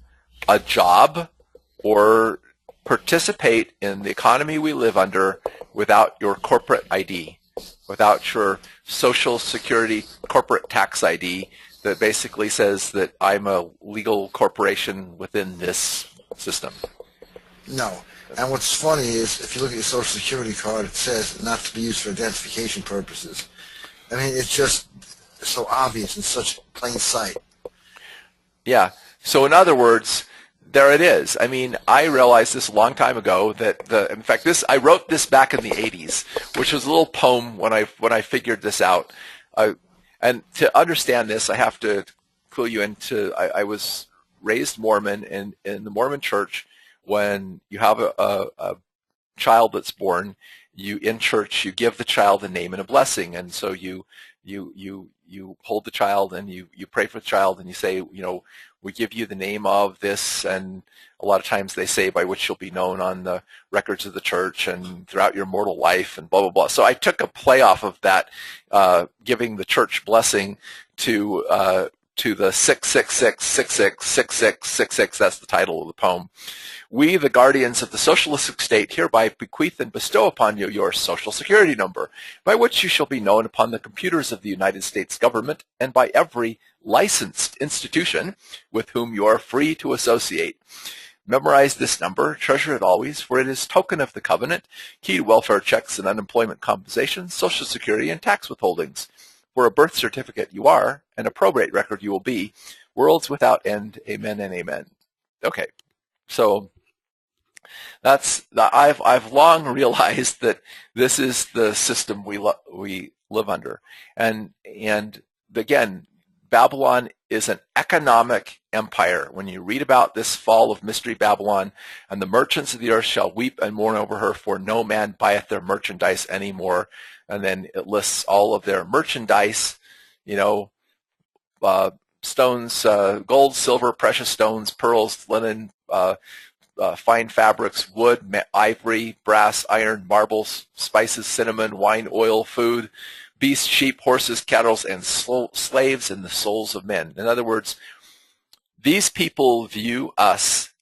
a job, or participate in the economy we live under without your corporate ID, without your social security corporate tax ID that basically says that I'm a legal corporation within this system? No. And what's funny is, if you look at your Social Security card, it says not to be used for identification purposes. I mean, it's just so obvious in such plain sight. Yeah. So in other words, there it is. I mean, I realized this a long time ago that in fact, I wrote this back in the 80s, which was a little poem when I figured this out. And to understand this, I have to clue you into, I was raised Mormon, and in the Mormon church, when you have a child that's born, in church you give the child a name and a blessing, and so you hold the child and you pray for the child and you say, we give you the name of this, and a lot of times they say by which you'll be known on the records of the church and throughout your mortal life and blah, blah, blah. So I took a play off of that, giving the church blessing to the 666666666. That's the title of the poem. We, the guardians of the socialistic state, hereby bequeath and bestow upon you your social security number, by which you shall be known upon the computers of the United States government and by every licensed institution with whom you are free to associate. Memorize this number, treasure it always, for it is token of the covenant, key to welfare checks and unemployment compensation, social security, and tax withholdings. For a birth certificate you are, and a probate record you will be, worlds without end. Amen and amen. Okay, so I've long realized that this is the system we live under, and again, Babylon is an economic empire. When you read about this fall of mystery Babylon, and the merchants of the earth shall weep and mourn over her, for no man buyeth their merchandise anymore. And then it lists all of their merchandise, stones, gold, silver, precious stones, pearls, linen, fine fabrics, wood, ivory, brass, iron, marbles, spices, cinnamon, wine, oil, food, beasts, sheep, horses, cattle, and slaves, and the souls of men. In other words, these people view us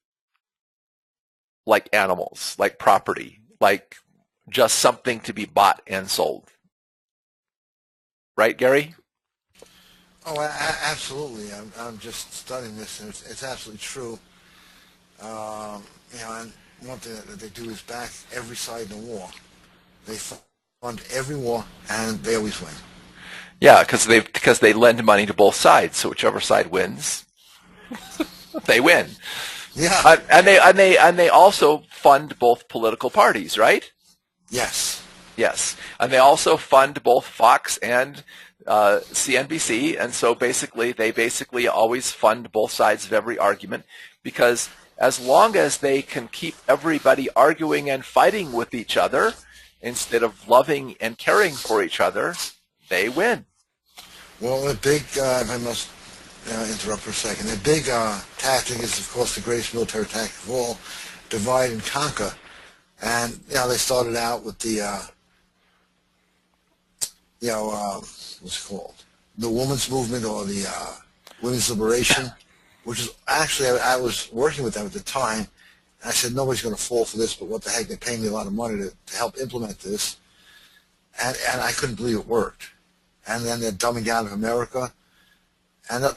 like animals, like property, like just something to be bought and sold. Right, Gary? Oh, absolutely. I'm just studying this, and it's absolutely true. And one thing that they do is back every side in the war. They fund every war, and they always win. Yeah, because they lend money to both sides, so whichever side wins, they win. Yeah, and they also fund both political parties, right? Yes. Yes, and they also fund both Fox and CNBC, and so they always fund both sides of every argument, because as long as they can keep everybody arguing and fighting with each other instead of loving and caring for each other, they win. Well, the big, if I must interrupt for a second, the big tactic is, of course, the greatest military tactic of all, divide and conquer. And, they started out with the, what's it called? The women's movement, or the women's liberation, which is actually, I was working with them at the time, and I said, nobody's going to fall for this, but what the heck, they're paying me a lot of money to help implement this. And I couldn't believe it worked. And then they're dumbing down of America. And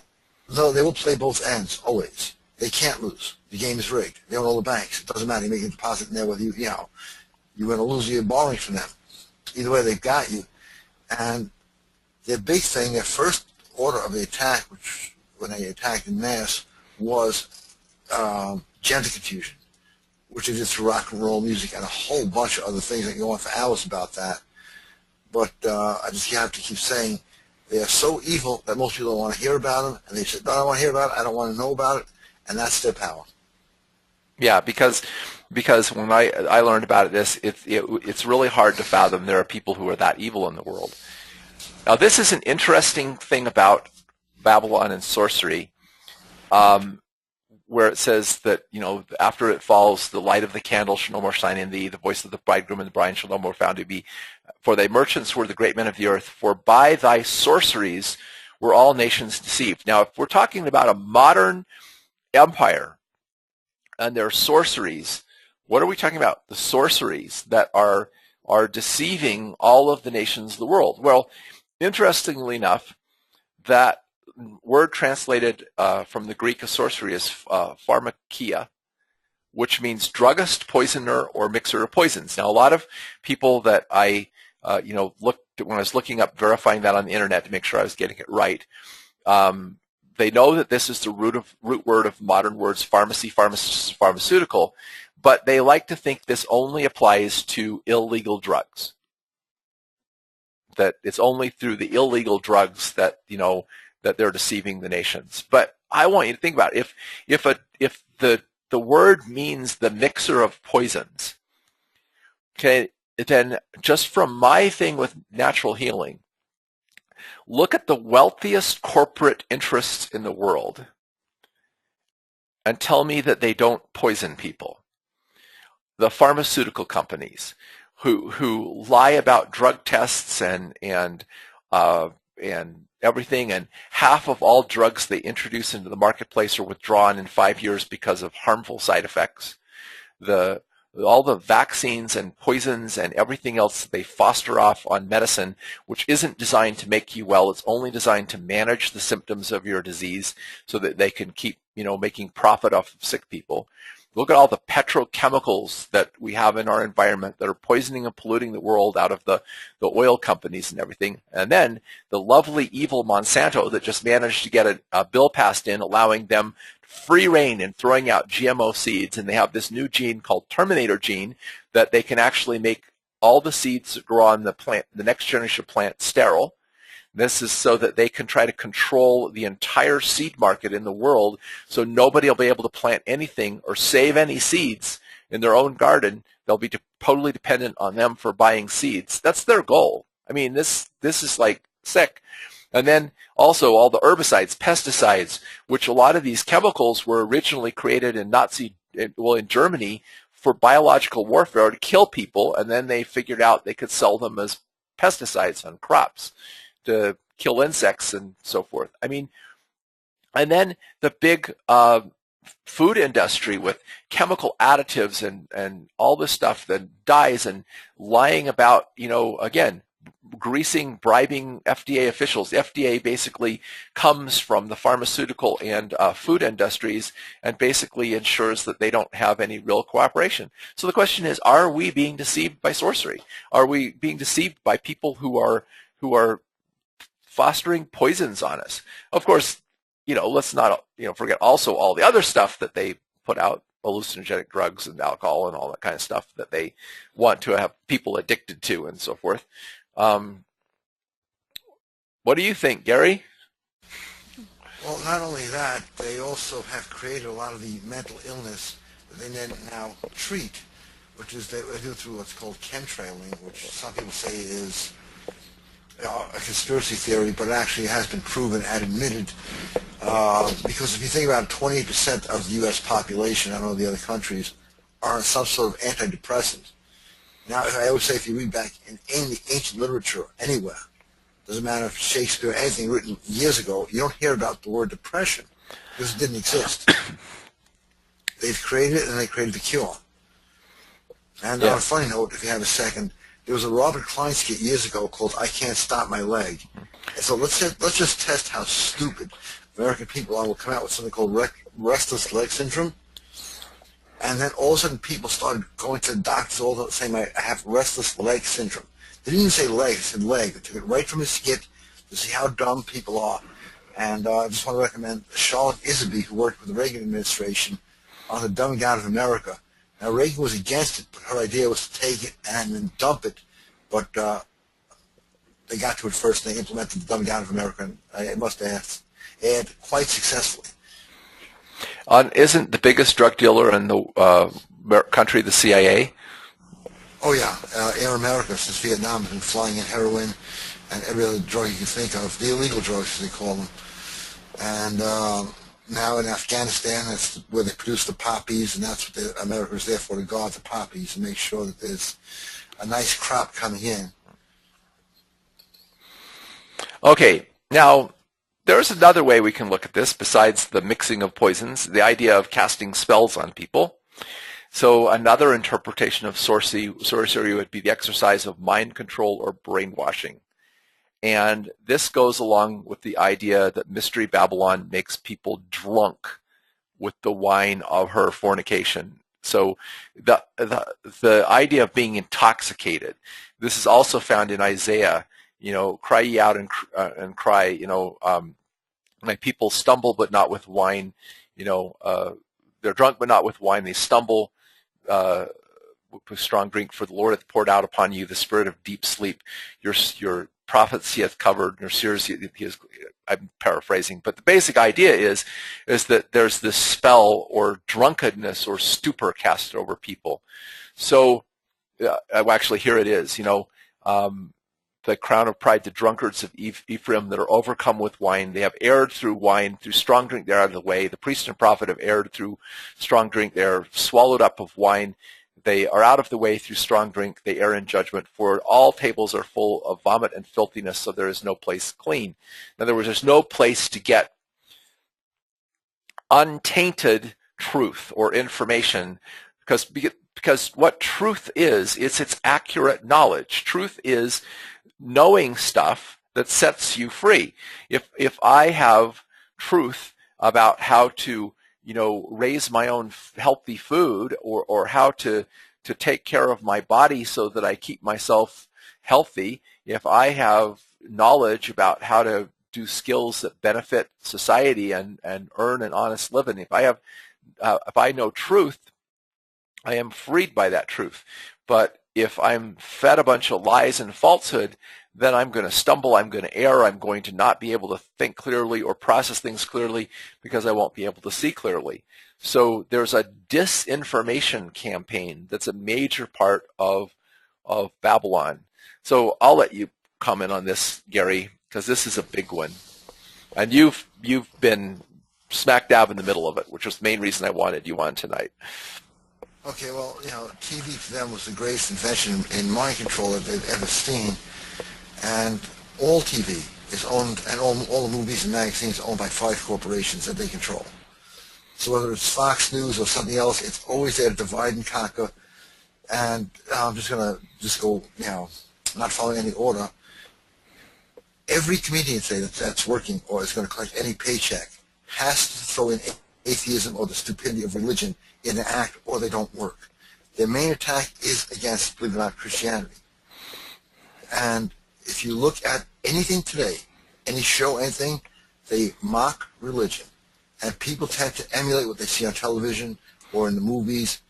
though they will play both ends, always. They can't lose. The game is rigged. They own all the banks. It doesn't matter. You make a deposit in there whether you're going to lose or you're borrowing from them. Either way, they've got you. And their big thing, their first order of the attack, which when they attacked in mass, was gender confusion, which they did through rock and roll music and a whole bunch of other things. I can go on for hours about that. But I just have to keep saying they are so evil that most people don't want to hear about them. And they said, no, I don't want to hear about it. I don't want to know about it. And that's their power. Yeah, because when I learned about it's really hard to fathom there are people who are that evil in the world. Now, this is an interesting thing about Babylon and sorcery, where it says that, after it falls, the light of the candle shall no more shine in thee, the voice of the bridegroom and the bride shall no more found to be. For thy merchants were the great men of the earth, for by thy sorceries were all nations deceived. Now, if we're talking about a modern empire and their sorceries, what are we talking about? The sorceries that are deceiving all of the nations of the world. Well, interestingly enough, that word translated from the Greek of sorcery is pharmakia, which means druggist, poisoner, or mixer of poisons. Now, a lot of people that I when I was looking up, verifying that on the internet to make sure I was getting it right. They know that this is the root word of modern words, pharmacy, pharmacist, pharmaceutical, but they like to think this only applies to illegal drugs. That it's only through the illegal drugs that that they're deceiving the nations. But I want you to think about it. If the word means the mixer of poisons, okay, then just from my thing with natural healing, look at the wealthiest corporate interests in the world and tell me that they don't poison people. The pharmaceutical companies who lie about drug tests and everything, and half of all drugs they introduce into the marketplace are withdrawn in 5 years because of harmful side effects. All the vaccines and poisons and everything else they foster off on medicine, which isn't designed to make you well, it's only designed to manage the symptoms of your disease so that they can keep, making profit off of sick people. Look at all the petrochemicals that we have in our environment that are poisoning and polluting the world out of the oil companies and everything. And then the lovely, evil Monsanto that just managed to get a bill passed in allowing them free reign in throwing out GMO seeds. And they have this new gene called Terminator gene that they can actually make all the seeds that grow on the plant, the next generation plant, sterile. This is so that they can try to control the entire seed market in the world, so nobody will be able to plant anything or save any seeds in their own garden. They'll be totally dependent on them for buying seeds. That's their goal. I mean, this is like sick. And then also all the herbicides, pesticides, which a lot of these chemicals were originally created in in Germany for biological warfare to kill people, and then they figured out they could sell them as pesticides on crops to kill insects and so forth. I mean, and then the big food industry with chemical additives and all this stuff that dyes and lying about, again, greasing, bribing FDA officials. The FDA basically comes from the pharmaceutical and food industries and basically ensures that they don't have any real cooperation. So the question is, are we being deceived by sorcery? Are we being deceived by people who are fostering poisons on us? Of course, let's not forget also all the other stuff that they put out, hallucinogenic drugs and alcohol and all that kind of stuff that they want to have people addicted to and so forth. What do you think, Gary? Well, not only that, they also have created a lot of the mental illness that they now treat, which is they do through what's called chemtrailing, which some people say is a conspiracy theory, but it actually has been proven and admitted. Because if you think about it, 28% of the U.S. population, I don't know the other countries, are on some sort of antidepressant. Now, I always say, if you read back in any ancient literature anywhere, doesn't matter if Shakespeare or anything written years ago, you don't hear about the word depression because it didn't exist. They've created it, and they created the cure. And on a funny note, if you have a second, there was a Robert Klein skit years ago called "I Can't Stop My Leg." And so let's just test how stupid American people are. We'll come out with something called restless leg syndrome. And then all of a sudden people started going to the doctors all the saying, I have restless leg syndrome. They didn't even say leg, they said leg. They took it right from the skit to see how dumb people are. And I just want to recommend Charlotte Iserby, who worked with the Reagan administration on the dumbing down of America. Now, Reagan was against it, but her idea was to take it and then dump it. But they got to it first, and they implemented the dumbing down of America, and I must add quite successfully. Isn't the biggest drug dealer in the country the CIA? Oh, yeah. Air America, since Vietnam, has been flying in heroin and every other drug you can think of, the illegal drugs, as they call them. And now in Afghanistan, that's where they produce the poppies, and that's what America is there for, to guard the poppies and make sure that there's a nice crop coming in. Okay, now there's another way we can look at this besides the mixing of poisons, the idea of casting spells on people. So another interpretation of sorcery would be the exercise of mind control or brainwashing. And this goes along with the idea that Mystery Babylon makes people drunk with the wine of her fornication. So the idea of being intoxicated, this is also found in Isaiah. Cry ye out and cry. My people stumble, but not with wine. They're drunk, but not with wine. They stumble with strong drink. For the Lord hath poured out upon you the spirit of deep sleep. Your prophets he hath covered, your seers he is. I'm paraphrasing, but the basic idea is that there's this spell or drunkenness or stupor cast over people. So, actually, here it is. The crown of pride, the drunkards of Ephraim that are overcome with wine. They have erred through wine, through strong drink they're out of the way. The priest and prophet have erred through strong drink. They are swallowed up of wine. They are out of the way through strong drink. They err in judgment. For all tables are full of vomit and filthiness, so there is no place clean. In other words, there's no place to get untainted truth or information, because what truth is, it's accurate knowledge. Truth is knowing stuff that sets you free. If I have truth about how to raise my own healthy food, or how to take care of my body so that I keep myself healthy, if I have knowledge about how to do skills that benefit society and earn an honest living, if I know truth, I am freed by that truth. But if I'm fed a bunch of lies and falsehood, then I'm going to stumble, I'm going to err, I'm going to not be able to think clearly or process things clearly because I won't be able to see clearly. So there's a disinformation campaign that's a major part of Babylon. So I'll let you comment on this, Gary, because this is a big one. And you've been smack dab in the middle of it, which was the main reason I wanted you on tonight. Okay, well, TV for them was the greatest invention in mind control that they've ever seen. And all TV is owned, and all the movies and magazines are owned by 5 corporations that they control. So whether it's Fox News or something else, it's always there to divide and conquer. And I'm just going to go, not following any order. Every comedian today that's working or is going to collect any paycheck has to throw in atheism or the stupidity of religion in the act, or they don't work. Their main attack is against, believe it or not, Christianity. And if you look at anything today, any show, anything, they mock religion. And people tend to emulate what they see on television or in the movies.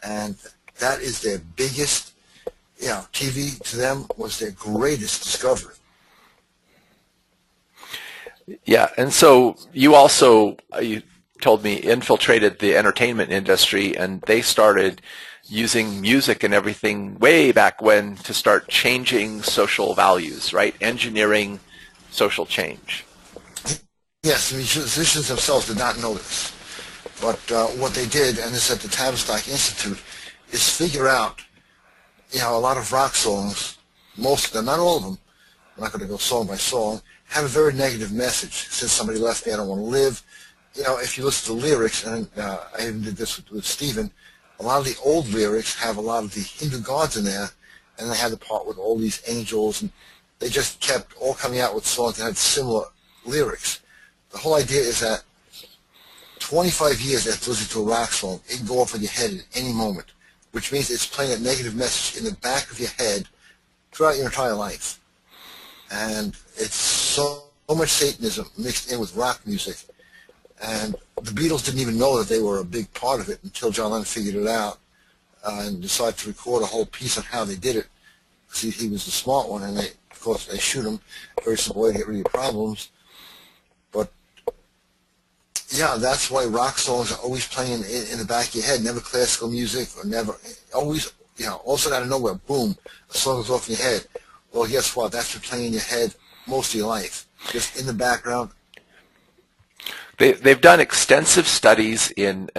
And that is their biggest, TV to them was their greatest discovery. Yeah, and so you also, you told me, infiltrated the entertainment industry, and they started using music and everything way back when to start changing social values, right? Engineering social change. Yes, the musicians themselves did not know this. But what they did, and this is at the Tavistock Institute, is figure out, a lot of rock songs, most of them, not all of them, I'm not going to go song by song, have a very negative message. Since somebody left me, I don't want to live. If you listen to the lyrics, and I even did this with Stephen, a lot of the old lyrics have a lot of the Hindu gods in there, and they had the part with all these angels, and they just kept all coming out with songs that had similar lyrics. The whole idea is that 25 years after listening to a rock song, it can go off in your head at any moment, which means it's playing a negative message in the back of your head throughout your entire life. And it's so much Satanism mixed in with rock music. And the Beatles didn't even know that they were a big part of it until John Lennon figured it out and decided to record a whole piece on how they did it. Because he was the smart one, and of course they shoot him. Very simple way to get rid of your problems. But yeah, that's why rock songs are always playing in the back of your head. Never classical music, or never, always, all of a sudden out of nowhere, boom, a song goes off in your head. Well, guess what? That's been playing in your head most of your life, just in the background. They've done extensive studies and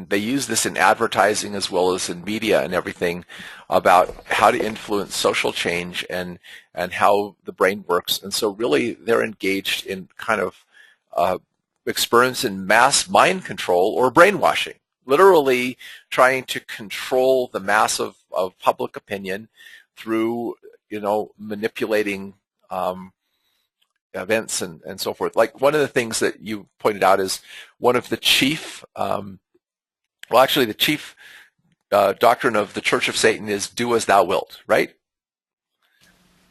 they use this in advertising as well as in media and everything about how to influence social change and how the brain works. And so really they're engaged in kind of experiments in mass mind control or brainwashing, literally trying to control the mass of public opinion through, manipulating events and so forth. Like one of the things that you pointed out is one of the chief, the chief doctrine of the Church of Satan is do as thou wilt, right?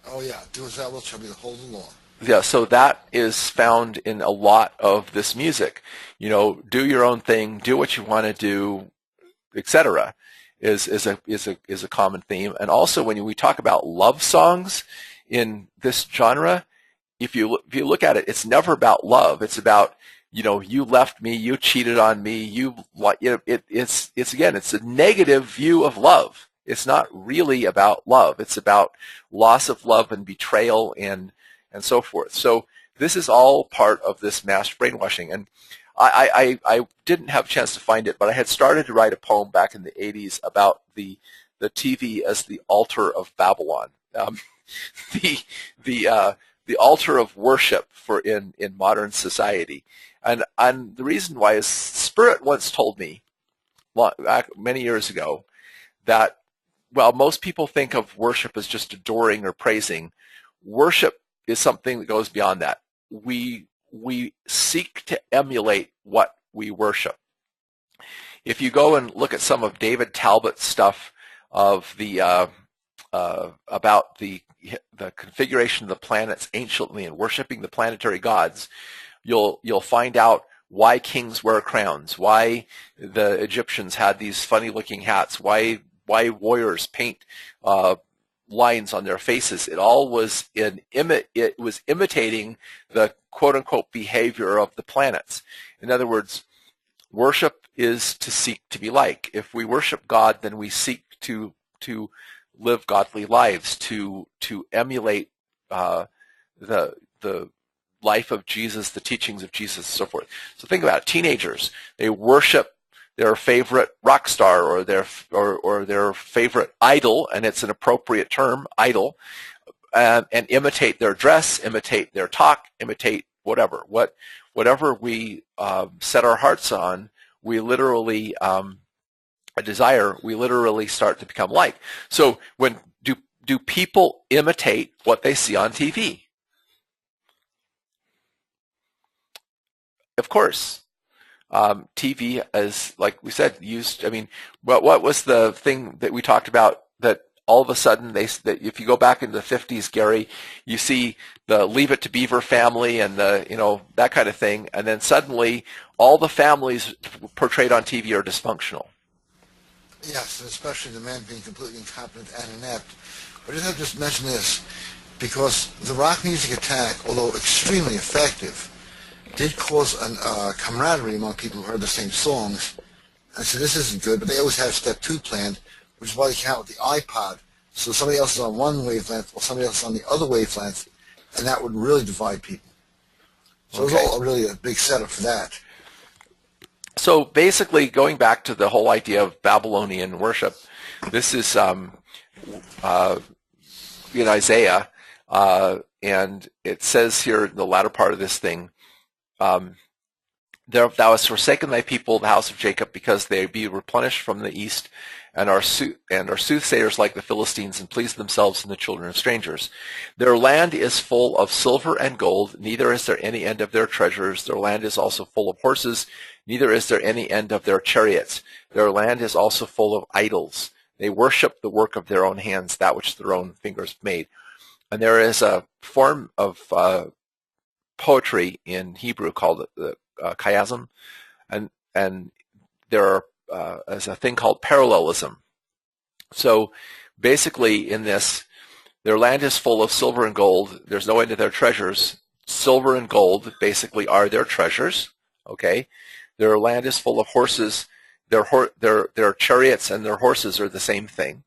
Oh yeah, do as thou wilt shall be the whole of the law. Yeah, so that is found in a lot of this music. You know, do your own thing, do what you want to do, etc. is a common theme. And also when we talk about love songs in this genre, if you look at it, it's never about love. It's about, you know, you left me, you cheated on me, it's a negative view of love. It's not really about love. It's about loss of love and betrayal and so forth. So this is all part of this mass brainwashing. And I didn't have a chance to find it, but I had started to write a poem back in the 80s about the TV as the altar of Babylon, the altar of worship in modern society. And the reason why is Spirit once told me many years ago that, well, most people think of worship as just adoring or praising. Worship is something that goes beyond that. We seek to emulate what we worship. If you go and look at some of David Talbot's stuff of the about the configuration of the planets anciently and worshiping the planetary gods, you'll find out why kings wear crowns, why the Egyptians had these funny-looking hats, why warriors paint lines on their faces. It all was imitating the quote-unquote behavior of the planets. In other words, worship is to seek to be like. If we worship God, then we seek to live godly lives, to emulate the life of Jesus, the teachings of Jesus, and so forth. So think about it. Teenagers, they worship their favorite rock star or their favorite idol, and it's an appropriate term, idol, and imitate their dress, imitate their talk, imitate whatever we set our hearts on. We literally a desire. We literally start to become like. So when do people imitate what they see on TV? Of course. TV, as like we said, used. I mean, what was the thing that we talked about that all of a sudden that if you go back into the 50s, Gary, you see the Leave It to Beaver family and that kind of thing, and then suddenly all the families portrayed on TV are dysfunctional. Yes, especially the men being completely incompetent and inept. But I just mention this because the rock music attack, although extremely effective, did cause a camaraderie among people who heard the same songs. And so this isn't good, but they always have step 2 planned, which is why they came out with the iPod. So somebody else is on one wavelength or somebody else is on the other wavelength, and that would really divide people. So okay. It was all really a big setup for that. So basically, going back to the whole idea of Babylonian worship, this is in Isaiah, and it says here in the latter part of this thing, thou hast forsaken thy people, the house of Jacob, because they be replenished from the east, and are soothsayers like the Philistines, and please themselves in the children of strangers. Their land is full of silver and gold, neither is there any end of their treasures. Their land is also full of horses, neither is there any end of their chariots. Their land is also full of idols. They worship the work of their own hands, that which their own fingers made. And there is a form of poetry in Hebrew called the chiasm, and there is a thing called parallelism. So basically in this, their land is full of silver and gold. There's no end to their treasures. Silver and gold basically are their treasures. Okay, their land is full of horses. Their chariots and their horses are the same thing.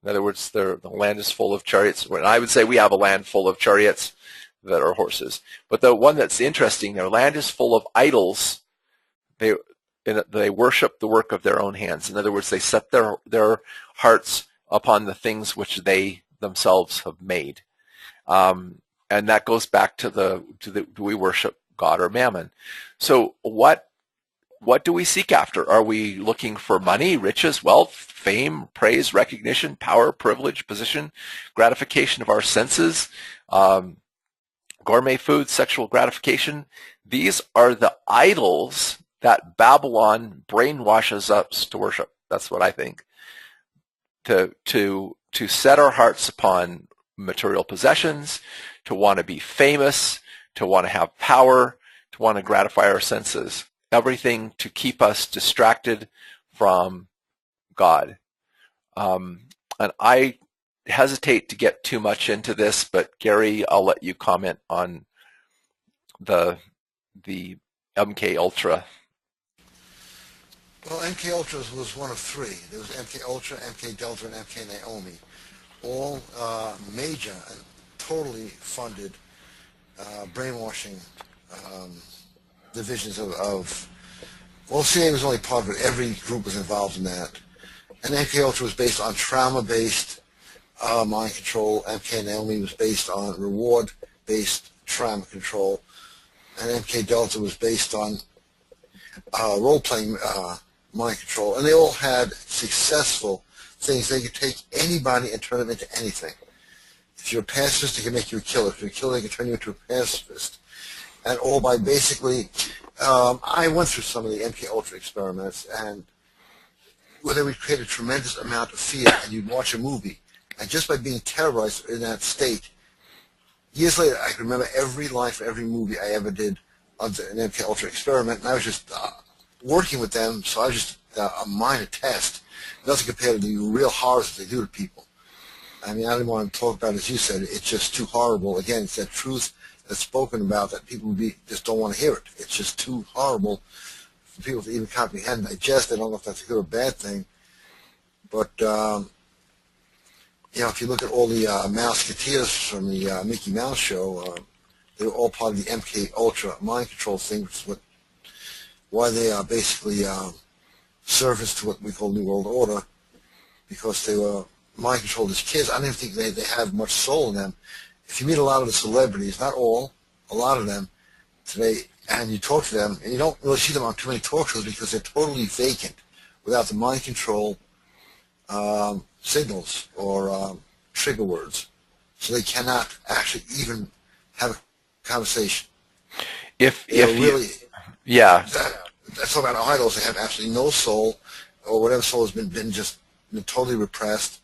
In other words, the land is full of chariots. When I would say we have a land full of chariots that are horses. But the one that's interesting, their land is full of idols. They worship the work of their own hands. In other words, they set their hearts upon the things which they themselves have made. And that goes back to do we worship God or Mammon? So what do we seek after? Are we looking for money, riches, wealth, fame, praise, recognition, power, privilege, position, gratification of our senses, gourmet food, sexual gratification? These are the idols that Babylon brainwashes us to worship. That's what I think. to set our hearts upon material possessions, to want to be famous, to want to have power, to want to gratify our senses. Everything to keep us distracted from God. And I hesitate to get too much into this, but Gary, I'll let you comment on the MK Ultra. Well, MK Ultra was one of three. There was MK Ultra, MK Delta, and MK Naomi, all major and totally funded brainwashing divisions of well, CIA was only part of it. Every group was involved in that. And MK Ultra was based on trauma-based mind control. MK Naomi was based on reward-based trauma control. And MK Delta was based on role-playing mind control. And they all had successful things. They could take anybody and turn them into anything. If you're a pacifist, they can make you a killer. If you're a killer, they can turn you into a pacifist. And all by basically, I went through some of the MK Ultra experiments, and where they would create a tremendous amount of fear, and you'd watch a movie, and just by being terrorized in that state, years later, I can remember every line for every movie I ever did on an MK Ultra experiment, and I was just working with them, so I was just a minor test, nothing compared to the real horrors that they do to people. I mean, I don't want to talk about it, as you said, it's just too horrible. Again, it's that truth that's spoken about that people just don't want to hear it. It's just too horrible for people to even comprehend and digest. I don't know if that's a good or bad thing. But, if you look at all the Mouseketeers from the Mickey Mouse show, they were all part of the MK Ultra mind control thing, which is why they are basically servants to what we call New World Order, because they were mind controlled as kids. I don't even think they have much soul in them. If you meet a lot of the celebrities, not all, a lot of them today, and you talk to them, and you don't really see them on too many talk shows because they're totally vacant without the mind control signals or trigger words. So they cannot actually even have a conversation. That's all about idols. They have absolutely no soul, or whatever soul has been totally repressed.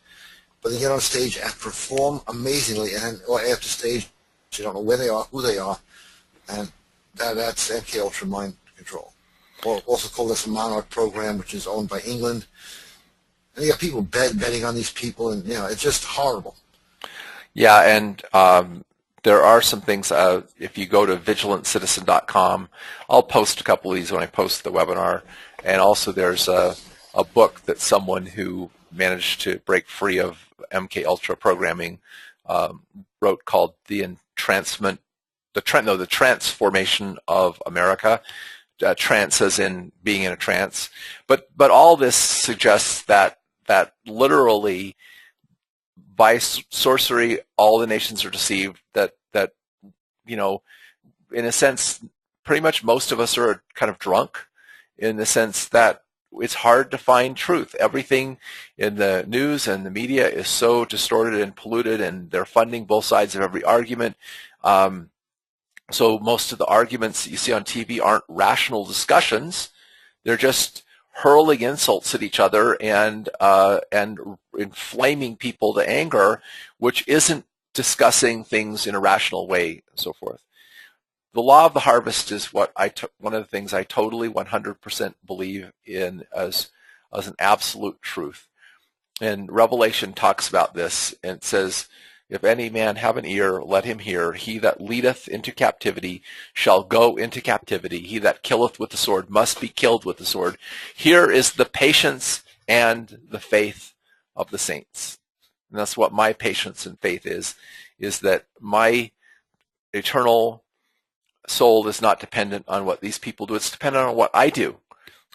But they get on stage and perform amazingly, and or after stage, you don't know where they are, who they are, and that's MK Ultra mind control. Or also called this a Monarch program, which is owned by England. And you got people betting on these people, and it's just horrible. Yeah, and there are some things. If you go to vigilanttcitizen.com, I'll post a couple of these when I post the webinar, and also there's a book that someone who managed to break free of MK Ultra programming wrote called the Transformation of America. Trance as in being in a trance, but all this suggests that literally by sorcery all the nations are deceived. That in a sense, pretty much most of us are kind of drunk, in the sense that it's hard to find truth. Everything in the news and the media is so distorted and polluted, and they're funding both sides of every argument. So most of the arguments that you see on TV aren't rational discussions. They're just hurling insults at each other and inflaming people to anger, which isn't discussing things in a rational way and so forth. The law of the harvest is one of the things I totally 100% believe in as an absolute truth. And Revelation talks about this, and it says, if any man have an ear, let him hear. He that leadeth into captivity shall go into captivity. He that killeth with the sword must be killed with the sword. Here is the patience and the faith of the saints. And that's what my patience and faith is that my eternal soul is not dependent on what these people do. It's dependent on what I do,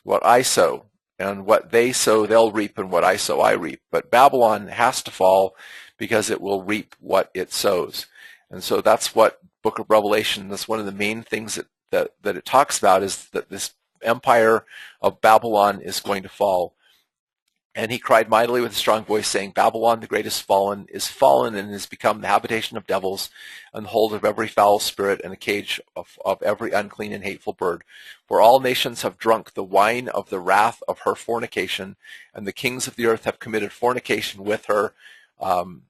what I sow, and what they sow they'll reap, and what I sow I reap. But Babylon has to fall because it will reap what it sows. And so that's what Book of Revelation, that's one of the main things that it talks about, is that this empire of Babylon is going to fall. And he cried mightily with a strong voice, saying, Babylon the great is fallen, and is become the habitation of devils, and the hold of every foul spirit, and a cage of every unclean and hateful bird. For all nations have drunk the wine of the wrath of her fornication, and the kings of the earth have committed fornication with her, and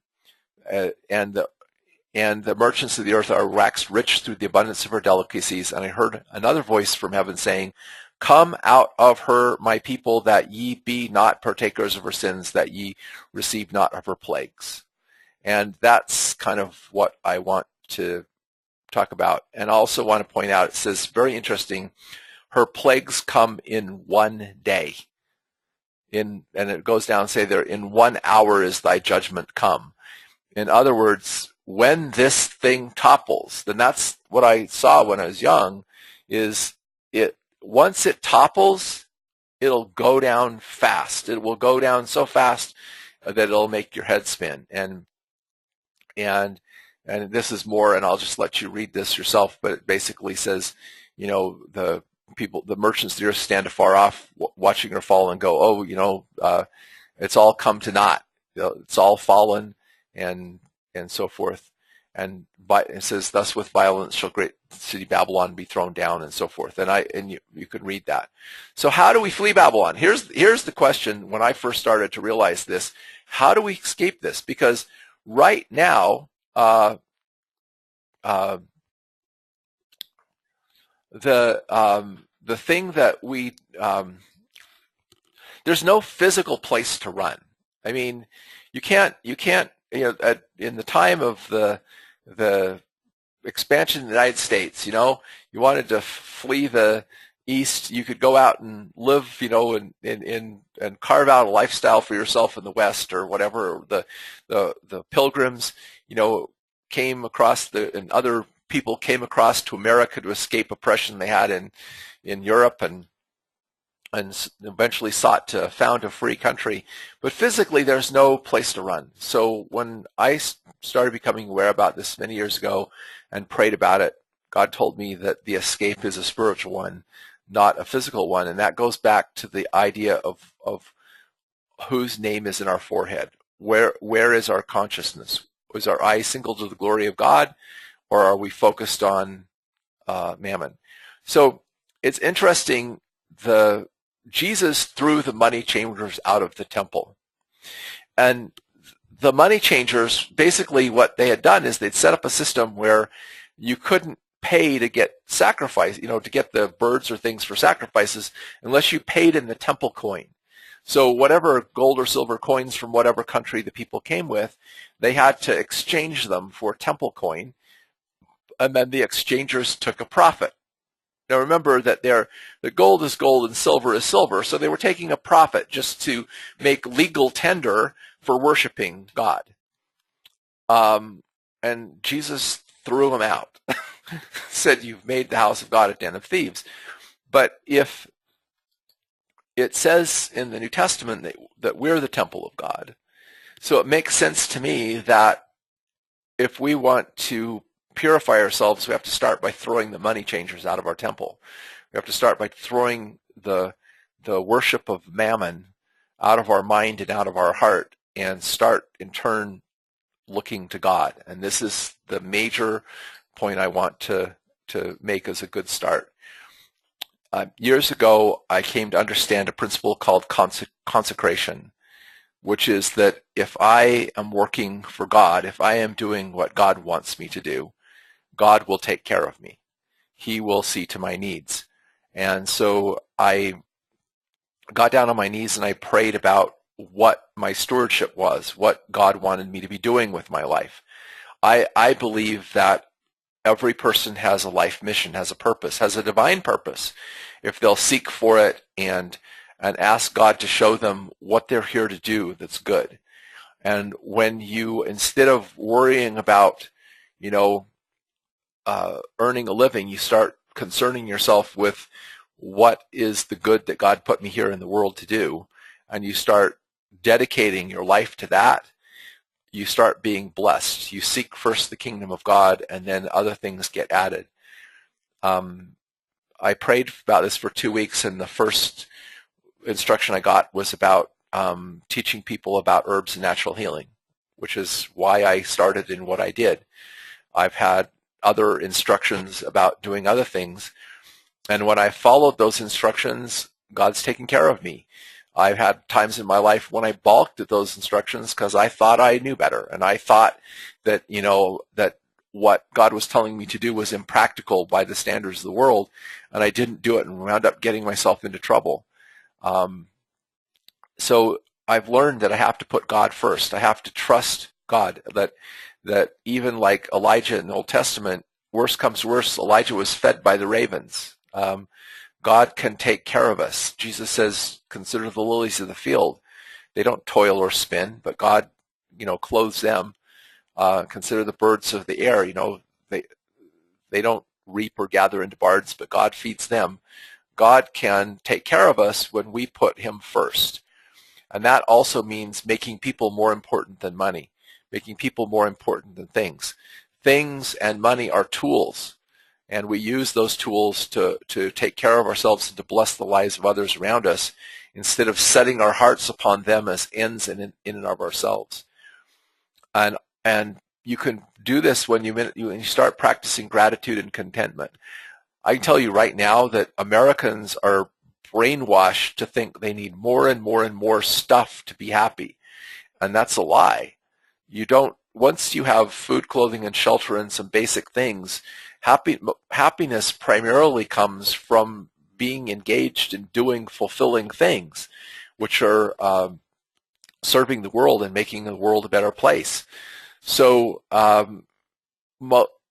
the merchants of the earth are waxed rich through the abundance of her delicacies. And I heard another voice from heaven saying, Come out of her, my people, that ye be not partakers of her sins, that ye receive not of her plagues. And that's kind of what I want to talk about. And I also want to point out, it says, very interesting, her plagues come in one day. And it goes down and say there, in 1 hour is thy judgment come. In other words, when this thing topples, then that's what I saw when I was young, is once it topples, it'll go down fast. It will go down so fast that it'll make your head spin. And this is more, and I'll just let you read this yourself, but it basically says, the merchants of the earth stand afar off, watching her fall and go, it's all come to naught. It's all fallen, and so forth. And it says, thus with violence shall great city Babylon be thrown down, and so forth. And you can read that. So how do we flee Babylon? Here's the question. When I first started to realize this, how do we escape this? Because right now, the thing that there's no physical place to run. I mean, you can't. In the time of the expansion of the United States, you wanted to flee the East, you could go out and live, and carve out a lifestyle for yourself in the West or whatever. The Pilgrims, came across and other people came across to America to escape oppression they had in Europe, and eventually sought to found a free country. But physically, there's no place to run. So when I started becoming aware about this many years ago and prayed about it, God told me that the escape is a spiritual one, not a physical one. And that goes back to the idea of whose name is in our forehead. Where is our consciousness? Is our eye single to the glory of God, or are we focused on Mammon? So it's interesting, Jesus threw the money changers out of the temple. And the money changers, basically what they had done is they'd set up a system where you couldn't pay to get sacrifice, to get the birds or things for sacrifices unless you paid in the temple coin. So whatever gold or silver coins from whatever country the people came with, they had to exchange them for temple coin, and then the exchangers took a profit. Now remember that the gold is gold and silver is silver, so they were taking a profit just to make legal tender for worshiping God. And Jesus threw them out, said, "You've made the house of God a den of thieves." But if it says in the New Testament that we're the temple of God, so it makes sense to me that if we want to purify ourselves, we have to start by throwing the money changers out of our temple. We have to start by throwing the worship of Mammon out of our mind and out of our heart, and start in turn looking to God. And this is the major point I want to make as a good start. Years ago, I came to understand a principle called consecration, which is that if I am working for God, if I am doing what God wants me to do, God will take care of me. He will see to my needs. And so I got down on my knees and I prayed about what my stewardship was, what God wanted me to be doing with my life. I believe that every person has a life mission, has a purpose, has a divine purpose, if they'll seek for it and ask God to show them what they're here to do that's good. And when you, instead of worrying about, earning a living, you start concerning yourself with what is the good that God put me here in the world to do, and you start dedicating your life to that, you start being blessed. You seek first the kingdom of God, and then other things get added. I prayed about this for 2 weeks, and the first instruction I got was about teaching people about herbs and natural healing, which is why I started in what I did. I've had other instructions about doing other things, and when I followed those instructions, God's taken care of me. I've had times in my life when I balked at those instructions because I thought I knew better, and I thought that, that what God was telling me to do was impractical by the standards of the world, and I didn't do it and wound up getting myself into trouble. So I've learned that I have to put God first. I have to trust God, that even like Elijah in the Old Testament, worst comes worst, Elijah was fed by the ravens. God can take care of us. Jesus says, consider the lilies of the field. They don't toil or spin, but God, clothes them. Consider the birds of the air. They don't reap or gather into barns, but God feeds them. God can take care of us when we put him first. And that also means making people more important than money, making people more important than things. Things and money are tools, and we use those tools to take care of ourselves and to bless the lives of others around us instead of setting our hearts upon them as ends in and of ourselves. And you can do this when you start practicing gratitude and contentment. I can tell you right now that Americans are brainwashed to think they need more and more and more stuff to be happy. And that's a lie. You don't, once you have food, clothing, and shelter and some basic things, happiness primarily comes from being engaged in doing fulfilling things, which are serving the world and making the world a better place. So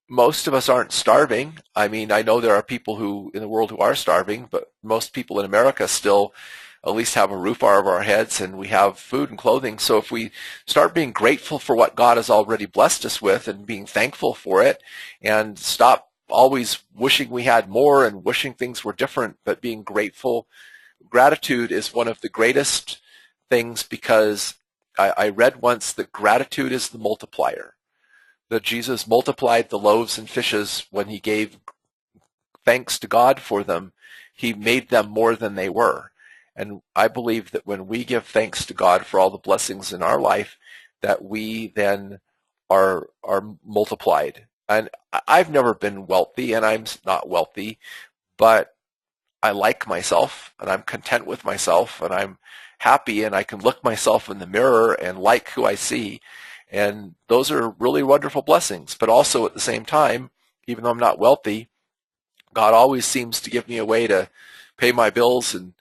most of us aren't starving. I mean, I know there are people in the world who are starving, but most people in America still at least have a roof over our heads, and we have food and clothing. So if we start being grateful for what God has already blessed us with and being thankful for it, and stop always wishing we had more and wishing things were different, but being grateful. Gratitude is one of the greatest things, because I read once that gratitude is the multiplier. That Jesus multiplied the loaves and fishes when he gave thanks to God for them. He made them more than they were. And I believe that when we give thanks to God for all the blessings in our life, that we then are multiplied. And I've never been wealthy, and I'm not wealthy, but I like myself, and I'm content with myself, and I'm happy, and I can look myself in the mirror and like who I see. And those are really wonderful blessings. But also at the same time, even though I'm not wealthy, God always seems to give me a way to pay my bills and,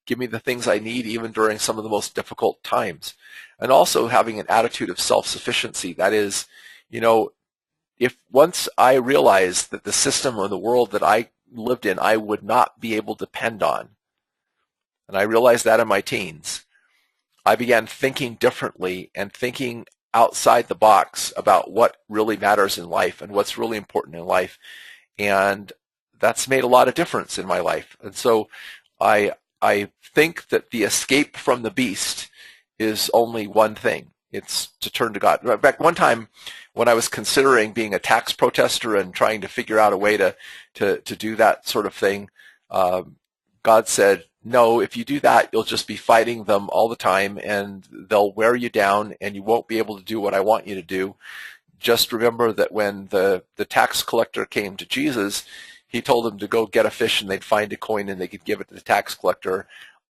give me the things I need even during some of the most difficult times. And also having an attitude of self-sufficiency. That is, if once I realized that the system or the world that I lived in, I would not be able to depend on, and I realized that in my teens, I began thinking differently and thinking outside the box about what really matters in life and what's really important in life. And that's made a lot of difference in my life. And so I think that the escape from the beast is only one thing. It's to turn to God. In fact, one time when I was considering being a tax protester and trying to figure out a way to do that sort of thing, God said, no, if you do that, you'll just be fighting them all the time, and they'll wear you down, and you won't be able to do what I want you to do. Just remember that when the tax collector came to Jesus, he told him to go get a fish, and they'd find a coin, and they could give it to the tax collector.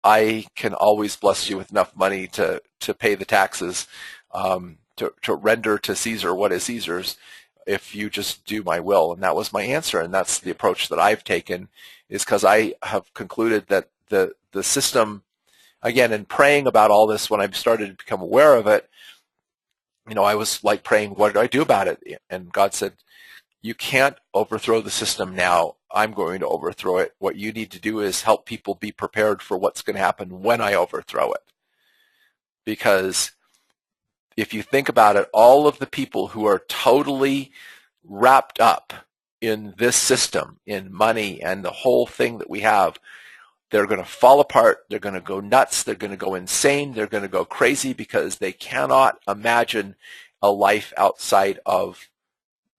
I can always bless you with enough money to pay the taxes, to render to Caesar what is Caesar's, if you just do my will. And that was my answer, and that's the approach that I've taken, is because I have concluded that the system, again, in praying about all this, when I started to become aware of it, I was like praying, what do I do about it? And God said, you can't overthrow the system now. I'm going to overthrow it. What you need to do is help people be prepared for what's going to happen when I overthrow it. Because if you think about it, all of the people who are totally wrapped up in this system, in money and the whole thing that we have, they're going to fall apart. They're going to go nuts. They're going to go insane. They're going to go crazy because they cannot imagine a life outside of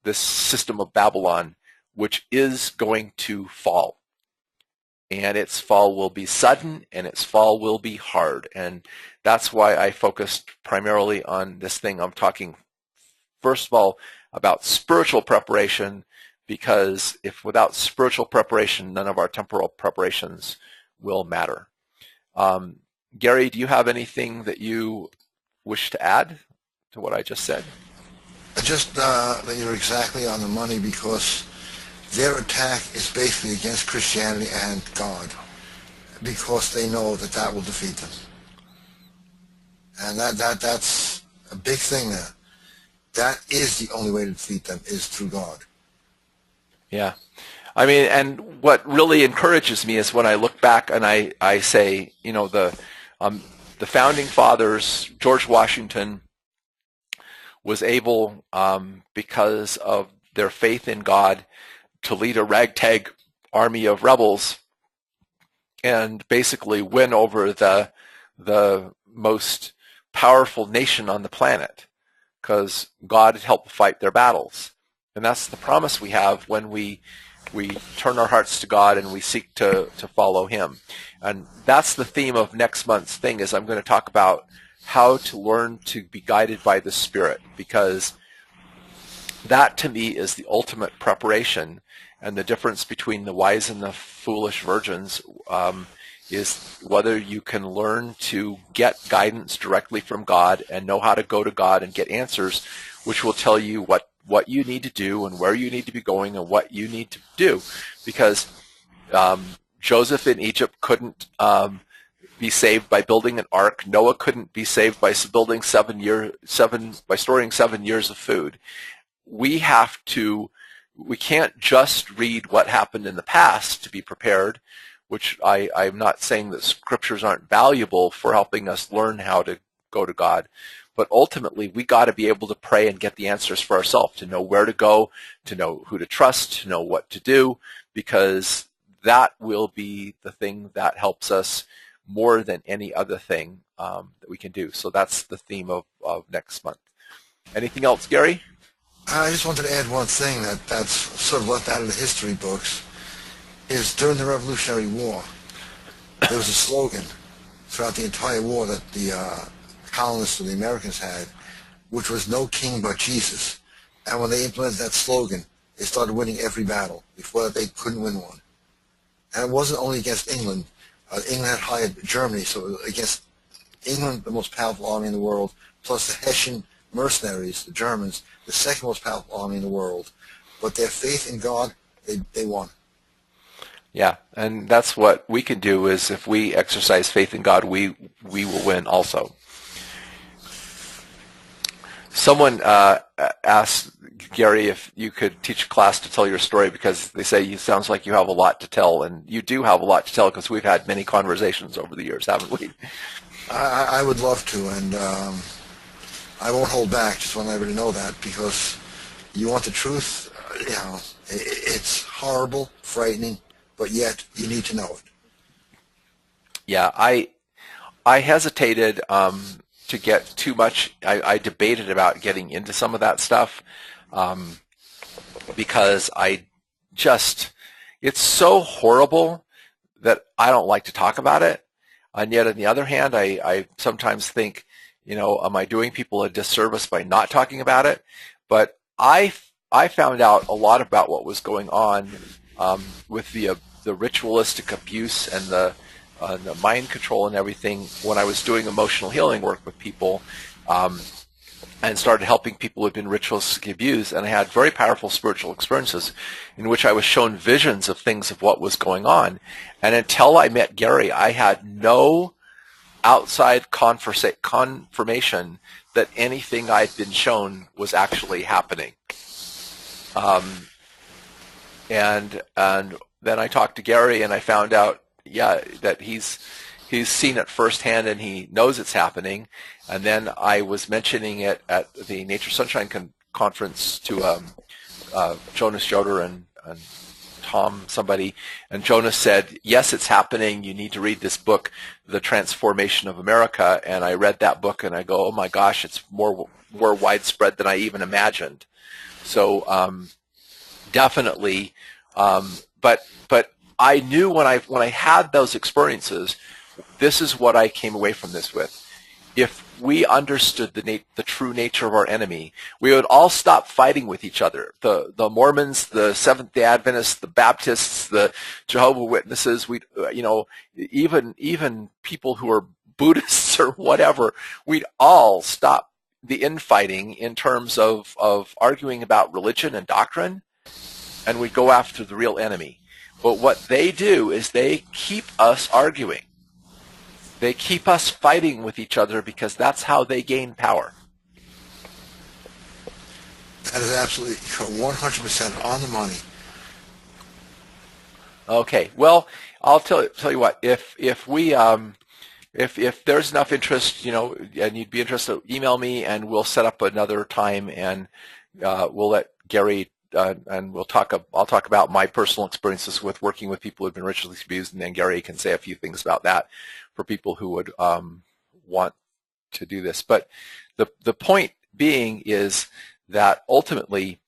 this system of Babylon, which is going to fall. and its fall will be sudden, and its fall will be hard. And that's why I focused primarily on this thing. I'm talking, first of all, about spiritual preparation, because if without spiritual preparation, none of our temporal preparations will matter. Gary, do you have anything that you wish to add to what I just said? Just that you're exactly on the money, because their attack is basically against Christianity and God, because they know that that will defeat them. And that's a big thing there. That is the only way to defeat them, is through God. Yeah. I mean, and what really encourages me is when I look back and I say, you know, the founding fathers, George Washington was able, because of their faith in God, to lead a ragtag army of rebels and basically win over the most powerful nation on the planet, because God had helped fight their battles. And that's the promise we have when we turn our hearts to God and we seek to follow Him. And that's the theme of next month's thing, is I'm going to talk about how to learn to be guided by the Spirit, because that to me is the ultimate preparation. And the difference between the wise and the foolish virgins is whether you can learn to get guidance directly from God and know how to go to God and get answers, which will tell you what you need to do and where you need to be going and what you need to do. Because Joseph in Egypt couldn't be saved by building an ark. Noah couldn't be saved by storing 7 years of food. We can't just read what happened in the past to be prepared, which I'm not saying that scriptures aren't valuable for helping us learn how to go to God. But ultimately, we got to be able to pray and get the answers for ourselves, to know where to go, to know who to trust, to know what to do, because that will be the thing that helps us more than any other thing that we can do. So that's the theme of next month. Anything else, Gary? I just wanted to add one thing that's sort of left out of the history books, is during the Revolutionary War, there was a slogan throughout the entire war that the colonists or the Americans had, which was "No king but Jesus." And when they implemented that slogan, they started winning every battle. Before that, they couldn't win one. And it wasn't only against England. England had hired Germany, so it was against England, the most powerful army in the world, plus the Hessian mercenaries, the Germans, the second most powerful army in the world. But their faith in God, they won. Yeah, and that's what we can do, is if we exercise faith in God, we will win also. Someone asked Gary if you could teach a class to tell your story, because they say it sounds like you have a lot to tell, and you do have a lot to tell, because we've had many conversations over the years, haven't we? I would love to, and I won't hold back. Just want everybody to know that, because you want the truth. You know, it's horrible, frightening, but yet you need to know it. Yeah, I hesitated to get too much. I debated about getting into some of that stuff because it's so horrible that I don't like to talk about it. And yet, on the other hand, I sometimes think, you know, am I doing people a disservice by not talking about it? But I found out a lot about what was going on with the ritualistic abuse and the mind control and everything when I was doing emotional healing work with people, and started helping people who had been ritualistically abused. And I had very powerful spiritual experiences in which I was shown visions of things of what was going on. And until I met Gary, I had no outside confirmation that anything I'd been shown was actually happening. And then I talked to Gary, and I found out, that he's seen it firsthand and he knows it's happening. And then I was mentioning it at the Nature Sunshine conference to Jonas Yoder and Tom somebody, and Jonas said, yes, it's happening. You need to read this book, The Transformation of America. And I read that book and I go, oh my gosh, it's more widespread than I even imagined. So definitely, but I knew when I had those experiences, this is what I came away from this with. If we understood the true nature of our enemy, we would all stop fighting with each other. The Mormons, the Seventh-day Adventists, the Baptists, the Jehovah's Witnesses, even people who are Buddhists or whatever, we'd all stop the infighting in terms of arguing about religion and doctrine, and we'd go after the real enemy. But what they do is they keep us arguing. They keep us fighting with each other because that's how they gain power. That is absolutely 100% on the money. Okay. Well, I'll tell you what. If there's enough interest, and you'd be interested, email me, and we'll set up another time, and we'll let Gary and I'll talk about my personal experiences with working with people who've been ritually abused, and then Gary can say a few things about that for people who would want to do this. But the point being is that ultimately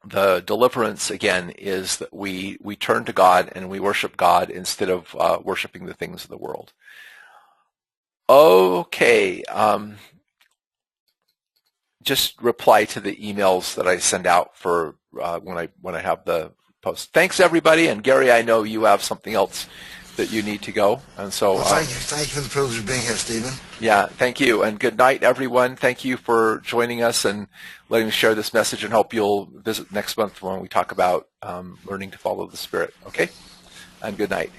the deliverance, again, is that we turn to God and we worship God instead of worshiping the things of the world. Okay. Just reply to the emails that I send out for when I have the post. Thanks, everybody. And Gary, I know you have something else that you need to go, and so thank you for the privilege of being here, Stephen. Yeah, thank you, and good night, everyone. Thank you for joining us and letting me share this message, and hope you'll visit next month when we talk about learning to follow the Spirit. Okay, and good night.